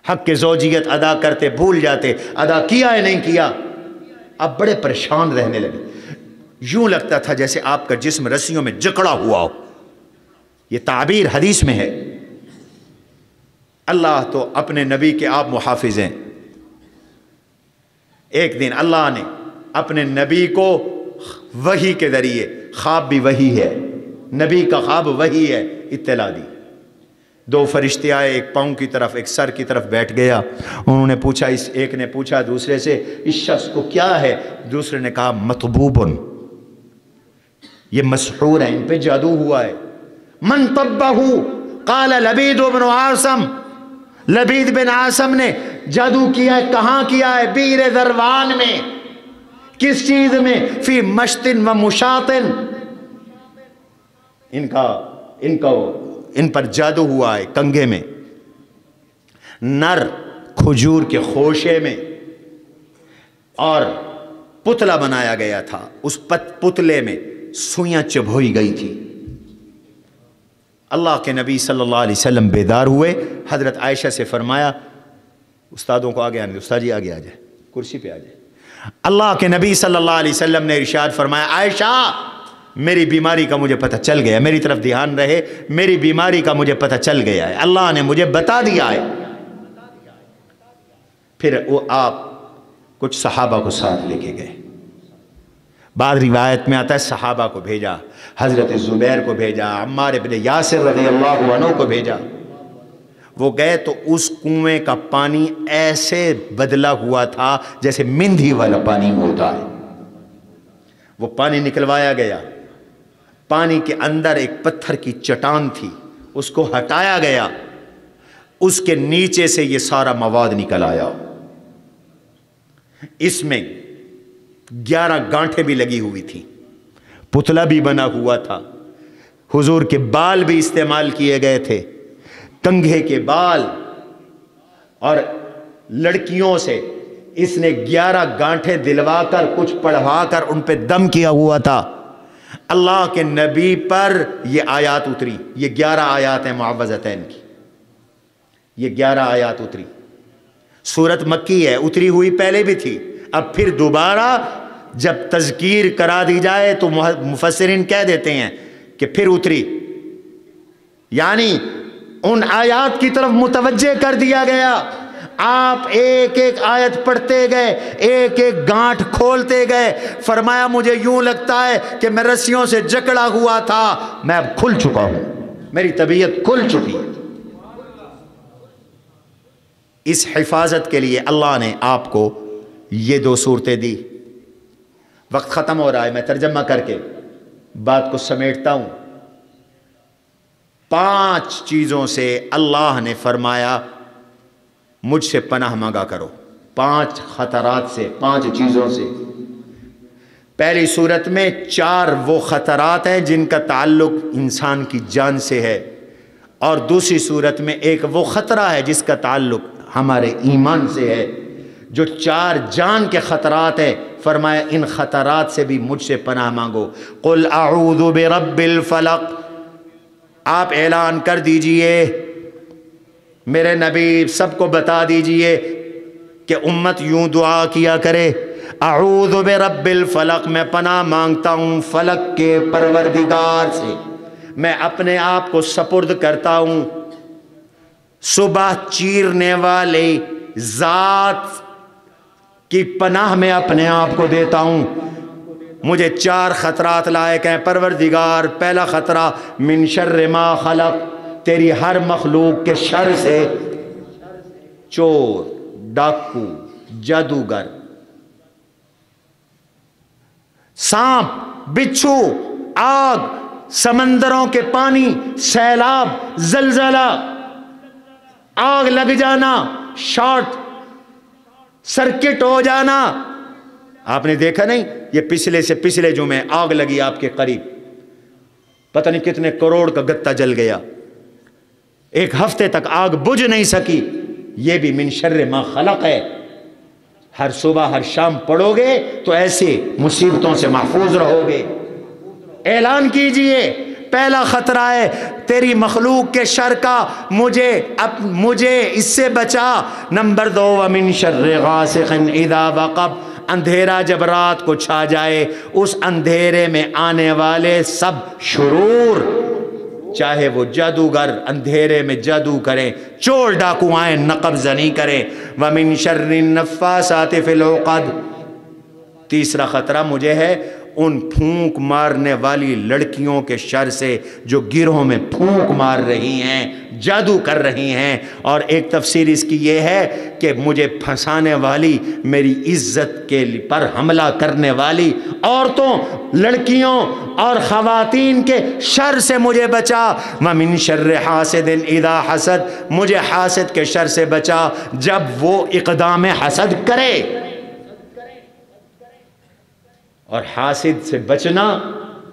حق کے زوجیت ادا کرتے بھول جاتے ادا کیا ہے نہیں کیا. آپ بڑے پریشان رہنے لگے، یوں لگتا تھا جیسے آپ کا جسم رسیوں میں جکڑا ہوا ہو. یہ تعبیر حدیث میں ہے. اللہ تو اپنے نبی کے آپ محافظ ہیں. ایک دن اللہ نے اپنے نبی کو وحی کے ذریعے، خواب بھی وحی ہے، نبی کا خواب وحی ہے، اطلاع دی. دو فرشتے آئے، ایک پاؤں کی طرف ایک سر کی طرف بیٹھ گیا. انہوں نے پوچھا، ایک نے پوچھا دوسرے سے اس شخص کو کیا ہے؟ دوسرے نے کہا مطبوبن، یہ مسحور ہے، ان پہ جادو ہوا ہے. من طبہ قال لبید بن عاصم، لبید بن عاصم نے جادو کیا ہے. کہاں کیا ہے؟ بئر ذروان میں. کس چیز میں؟ فی مشتن و مشاطن. ان پر جادو ہوا ہے کنگھے میں، نر کھجور کے خوشے میں، اور پتلا بنایا گیا تھا. اس پتلے میں سوئیاں چبھوئی گئی تھی. اللہ کے نبی صلی اللہ علیہ وسلم بیدار ہوئے. حضرت عائشہ سے فرمایا، استادوں کو آگے آنے دو، استاد جی آگے آ جائے، کرسی پہ آ جائے. اللہ کے نبی صلی اللہ علیہ وسلم نے ارشاد فرمایا، عائشہ میری بیماری کا مجھے پتہ چل گیا، میری طرف دھیان رہے، میری بیماری کا مجھے پتہ چل گیا ہے، اللہ نے مجھے بتا دیا ہے. پھر وہ آپ کچھ صحابہ کو ساتھ لے کے گئے. بعض روایت میں آتا ہے صحابہ کو بھیجا، حضرت زبیر کو بھیجا، عمار ابن یاسر رضی اللہ عنہ کو بھیجا. وہ گئے تو اس کنویں کا پانی ایسے بدلا ہوا تھا جیسے مندھی والا پانی ہوتا ہے. وہ پانی نکلوایا گیا. پانی کے اندر ایک پتھر کی چٹان تھی، اس کو ہٹایا گیا. اس کے نیچے سے یہ سارا مواد نکل آیا. اس میں 11 گانٹھیں بھی لگی ہوئی تھی، پتلا بھی بنا ہوا تھا. حضور کے بال بھی استعمال کیے گئے تھے، کنگھے کے بال. اور لڑکیوں سے اس نے 11 گانٹھیں دلوا کر کچھ پڑھوا کر ان پہ دم کیا ہوا تھا۔ اللہ کے نبی پر یہ آیات اتری، یہ 11 آیات ہیں معوذتین کی، یہ 11 آیات اتری۔ سورت مکی ہے، اتری ہوئی پہلے بھی تھی، اب پھر دوبارہ جب تذکیر کرا دی جائے تو مفسرین کہہ دیتے ہیں کہ پھر اتری، یعنی ان آیات کی طرف متوجہ کر دیا گیا۔ آپ ایک ایک آیت پڑھتے گئے، ایک ایک گانٹھ کھولتے گئے۔ فرمایا مجھے یوں لگتا ہے کہ میں رسیوں سے جکڑا ہوا تھا، میں اب کھل چکا ہوں، میری طبیعت کھل چکی ہے۔ اس حفاظت کے لیے اللہ نے آپ کو یہ 2 صورتیں دی۔ وقت ختم ہو رہا ہے، میں ترجمہ کر کے بات کو سمیٹتا ہوں۔ 5 چیزوں سے اللہ نے فرمایا مجھ سے پناہ مانگا کرو، 5 خطرات سے، 5 چیزوں سے۔ پہلی صورت میں 4 وہ خطرات ہیں جن کا تعلق انسان کی جان سے ہے، اور دوسری صورت میں ایک وہ خطرہ ہے جس کا تعلق ہمارے ایمان سے ہے۔ جو 4 جان کے خطرات ہیں، فرمایا ان خطرات سے بھی مجھ سے پناہ مانگو۔ قل اعوذ برب الفلق، آپ اعلان کر دیجئے، میرے نبی سب کو بتا دیجئے کہ امت یوں دعا کیا کرے، اعوذ برب الفلق، میں پناہ مانگتا ہوں فلک کے پروردگار سے، میں اپنے آپ کو سپرد کرتا ہوں صبح چیرنے والے ذات کی پناہ میں اپنے آپ کو دیتا ہوں۔ مجھے 4 خطرات لائق ہیں پروردگار۔ پہلا خطرہ من شر ما خلق، تیری ہر مخلوق کے شر سے، چور، ڈاکو، جادوگر، سانپ، بچھو، آگ، سمندروں کے پانی، سیلاب، زلزلہ، آگ لگ جانا، شارٹ سرکٹ ہو جانا۔ آپ نے دیکھا نہیں، یہ پچھلے سے پچھلے جمعے آگ لگی آپ کے قریب، پتہ نہیں کتنے کروڑ کا گتہ جل گیا، 1 ہفتے تک آگ بجھ نہیں سکی۔ یہ بھی من شر ما خلق ہے۔ ہر صبح ہر شام پڑھو گے تو ایسے مصیبتوں سے محفوظ رہو گے۔ اعلان کیجئے، پہلا خطرہ ہے تیری مخلوق کے شر کا، مجھے اس سے بچا۔ نمبر 2 ومن شر غاسق اذا وقب، اندھیرا جب رات کو چھا جائے، اس اندھیرے میں آنے والے سب شرور، چاہے وہ جادوگر اندھیرے میں جادو کریں، چور ڈاکو آئیں نقب زنی کریں۔ ومن شر النفاثات فی العقد، تیسرا خطرہ مجھے ہے ان پھونک مارنے والی لڑکیوں کے شر سے جو گروہوں میں پھونک مار رہی ہیں، جادو کر رہی ہیں۔ اور ایک تفسیر اس کی یہ ہے کہ مجھے پھنسانے والی، میری عزت کے پر حملہ کرنے والی عورتوں، لڑکیوں اور خواتین کے شر سے مجھے بچا۔ وَمِن شَرِّ حَاسِدٍ اِذَا حَسَد، مجھے حاسد کے شر سے بچا جب وہ اقدام حسد کرے۔ اور حاسد سے بچنا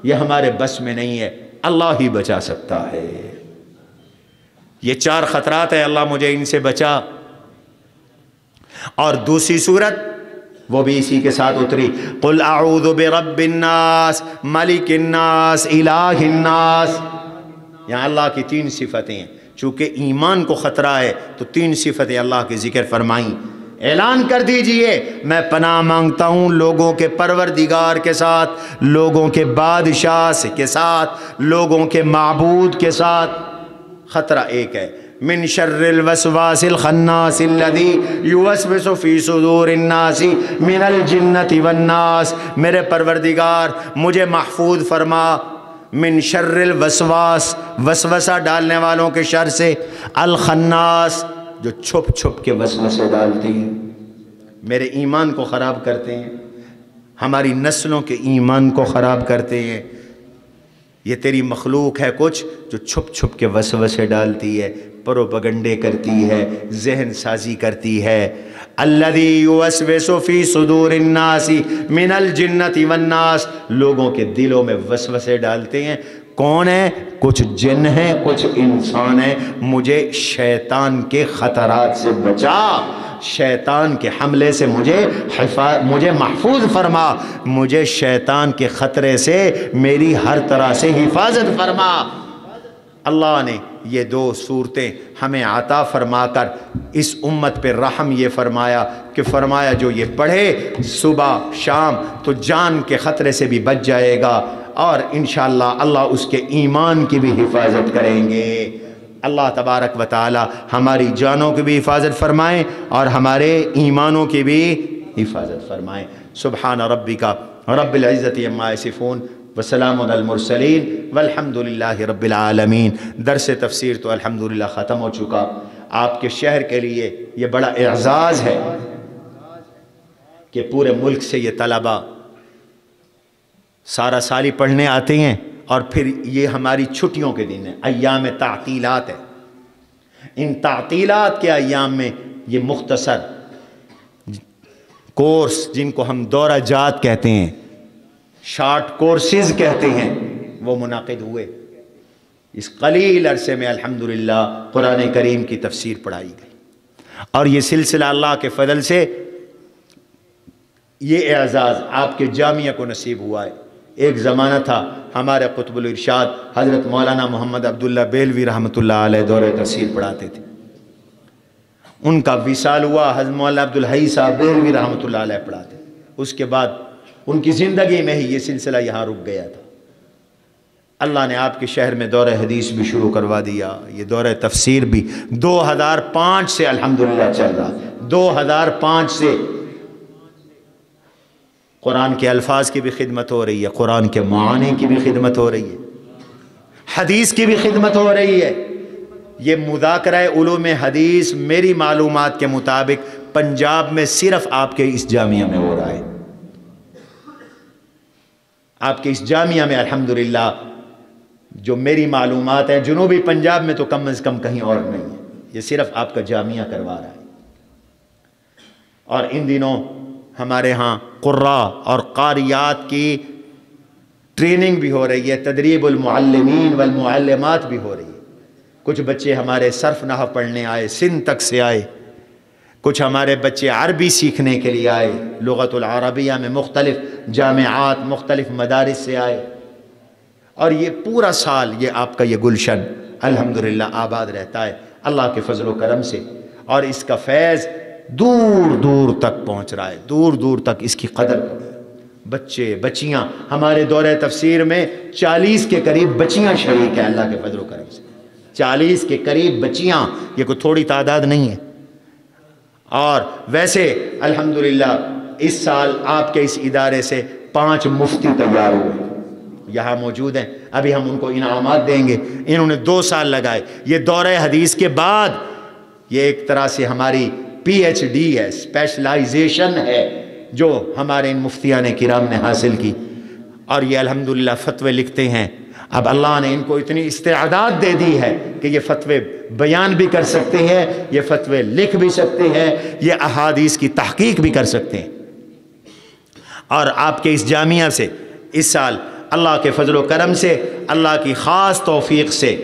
یہ ہمارے بس میں نہیں ہے، اللہ ہی بچا سکتا ہے۔ یہ 4 خطرات ہیں، اللہ مجھے ان سے بچا۔ اور دوسری صورت وہ بھی اسی کے ساتھ اتری، قل اعوذ برب الناس ملک الناس الہ الناس۔ یہاں اللہ کی 3 صفتیں ہیں، چونکہ ایمان کو خطرہ ہے تو 3 صفتیں اللہ کی ذکر فرمائیں۔ اعلان کر دیجئے میں پناہ مانگتا ہوں لوگوں کے پروردگار کے ساتھ، لوگوں کے بادشاہ کے ساتھ، لوگوں کے معبود کے ساتھ۔ خطرہ ایک ہے، من شر الوسواس الخناس الذی یوسوس فی صدور الناس من الجنۃ والناس، میرے پروردگار مجھے محفوظ فرما من شر الوسواس، وسوسہ ڈالنے والوں کے شر سے، الخناس جو چھپ چھپ کے وسوسے ڈالتے ہیں، میرے ایمان کو خراب کرتے ہیں، ہماری نسلوں کے ایمان کو خراب کرتے ہیں۔ یہ تیری مخلوق ہے کچھ جو چھپ چھپ کے وسوسے ڈالتی ہے، پروپگنڈے کرتی ہے، ذہن سازی کرتی ہے۔ الذی یوسوس فی صدور الناس من الجنۃ والناس، لوگوں کے دلوں میں وسوسے ڈالتے ہیں۔ کون ہیں؟ کچھ جن ہیں، کچھ انسان ہیں، مجھے شیطان کے خطرات سے بچا، شیطان کے حملے سے مجھے محفوظ فرما، مجھے شیطان کے خطرے سے میری ہر طرح سے حفاظت فرما۔ اللہ نے یہ دو صورتیں ہمیں عطا فرما کر اس امت پہ رحم یہ فرمایا کہ فرمایا جو یہ پڑھے صبح شام تو جان کے خطرے سے بھی بچ جائے گا، اور انشاءاللہ اللہ اس کے ایمان کی بھی حفاظت کریں گے۔ اللہ تبارک و تعالی ہماری جانوں کی بھی حفاظت فرمائیں اور ہمارے ایمانوں کی بھی حفاظت فرمائیں۔ سبحان ربک رب العزت عما یصفون وسلام علی المرسلین والحمد للہ رب العالمین۔ درس تفسیر تو الحمدللہ ختم ہو چکا۔ آپ کے شہر کے لیے یہ بڑا اعزاز ہے کہ پورے ملک سے یہ طلباء سارا سالی پڑھنے آتے ہیں، اور پھر یہ ہماری چھٹیوں کے دن ہیں، ایام تعطیلات ہے۔ ان تعطیلات کے ایام میں یہ مختصر کورس جن کو ہم دورہ جات کہتے ہیں، شارٹ کورسز کہتے ہیں، وہ منعقد ہوئے۔ اس قلیل عرصے میں الحمدللہ قرآن کریم کی تفسیر پڑھائی گئی، اور یہ سلسلہ اللہ کے فضل سے یہ اعزاز آپ کے جامعہ کو نصیب ہوا ہے۔ ایک زمانہ تھا ہمارے قطب الارشاد حضرت مولانا محمد عبداللہ بیلوی رحمۃ اللہ علیہ دورہ تفسیر پڑھاتے تھے، ان کا وصال ہوا، حضرت مولانا عبدالحی صاحب بیلوی رحمۃ اللہ علیہ پڑھاتے تھے۔ اس کے بعد ان کی زندگی میں ہی یہ سلسلہ یہاں رک گیا تھا۔ اللہ نے آپ کے شہر میں دورہ حدیث بھی شروع کروا دیا، یہ دورہ تفسیر بھی 2005 سے الحمدللہ چل رہا ہے۔ 2005 سے قرآن کے الفاظ کی بھی خدمت ہو رہی ہے، قرآن کے معانی کی بھی خدمت ہو رہی ہے، حدیث کی بھی خدمت ہو رہی ہے۔ یہ مذاکرہ علوم حدیث میری معلومات کے مطابق پنجاب میں صرف آپ کے اس جامعہ میں ہو رہا ہے۔ آپ کے اس جامعہ میں الحمدللہ جو میری معلومات ہیں، جنوبی پنجاب میں تو کم از کم کہیں اور نہیں ہے، یہ صرف آپ کا جامعہ کروا رہا ہے۔ اور ان دنوں ہمارے ہاں قراء اور قاریات کی ٹریننگ بھی ہو رہی ہے، تدریب المعلمین والمعلمات بھی ہو رہی ہے۔ کچھ بچے ہمارے صرف نحو پڑھنے آئے، سندھ تک سے آئے، کچھ ہمارے بچے عربی سیکھنے کے لیے آئے، لغت العربیہ میں مختلف جامعات مختلف مدارس سے آئے، اور یہ پورا سال یہ آپ کا یہ گلشن الحمدللہ آباد رہتا ہے اللہ کے فضل و کرم سے، اور اس کا فیض دور دور تک پہنچ رہا ہے، دور دور تک اس کی قدر۔ بچے بچیاں ہمارے دورہ تفسیر میں 40 کے قریب بچیاں شریک ہیں اللہ کے فضل و کرم سے، 40 کے قریب بچیاں، یہ کوئی تھوڑی تعداد نہیں ہے۔ اور ویسے الحمدللہ اس سال آپ کے اس ادارے سے 5 مفتی تیار ہوئے، یہاں موجود ہیں، ابھی ہم ان کو انعامات دیں گے۔ انہوں نے 2 سال لگائے، یہ دورہ حدیث کے بعد یہ ایک طرح سے ہماری پی ایچ ڈی ہے، اسپیشلائزیشن ہے جو ہمارے ان مفتیان کرام نے حاصل کی، اور یہ الحمدللہ فتوے لکھتے ہیں۔ اب اللہ نے ان کو اتنی استعداد دے دی ہے کہ یہ فتوے بیان بھی کر سکتے ہیں، یہ فتوے لکھ بھی سکتے ہیں، یہ احادیث کی تحقیق بھی کر سکتے ہیں۔ اور آپ کے اس جامعہ سے اس سال اللہ کے فضل و کرم سے، اللہ کی خاص توفیق سے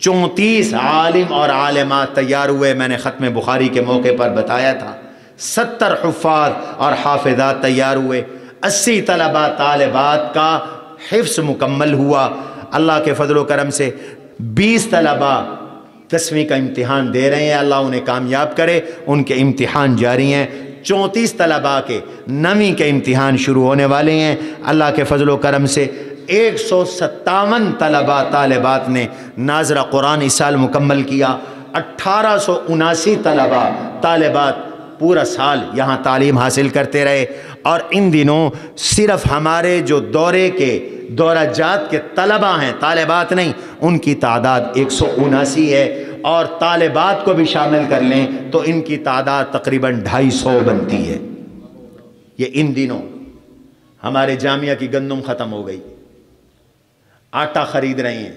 34 عالم اور عالمات تیار ہوئے۔ میں نے ختم بخاری کے موقع پر بتایا تھا 70 حفاظ اور حافظات تیار ہوئے، 80 طلباء طالبات کا حفظ مکمل ہوا اللہ کے فضل و کرم سے۔ 20 طلباء 10ویں کا امتحان دے رہے ہیں، اللہ انہیں کامیاب کرے، ان کے امتحان جاری ہیں۔ 34 طلباء کے 9ویں کے امتحان شروع ہونے والے ہیں اللہ کے فضل و کرم سے۔ 157 طلباء طالبات نے ناظرہ قرآن اس سال مکمل کیا۔ 1879 طلباء طالبات پورا سال یہاں تعلیم حاصل کرتے رہے، اور ان دنوں صرف ہمارے جو دورہ جات کے طلباء ہیں، طالبات نہیں، ان کی تعداد 179 ہے، اور طالبات کو بھی شامل کر لیں تو ان کی تعداد تقریباً 250 بنتی ہے۔ یہ ان دنوں ہمارے جامعہ کی گندم ختم ہو گئی، آٹا خرید رہے ہیں،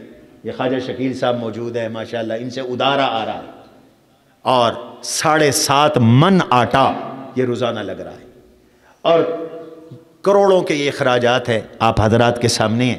یہ خواجہ شکیل صاحب موجود ہے ماشاءاللہ، ان سے ادارہ آ رہا ہے، اور 7.5 من آٹا یہ روزانہ لگ رہا ہے، اور کروڑوں کے یہ اخراجات ہیں آپ حضرات کے سامنے ہیں۔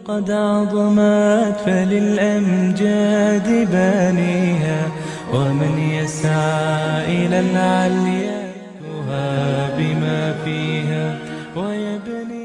قد عظمت فللأمجاد بانيها، ومن يسعى إلى العليا بما فيها ويبني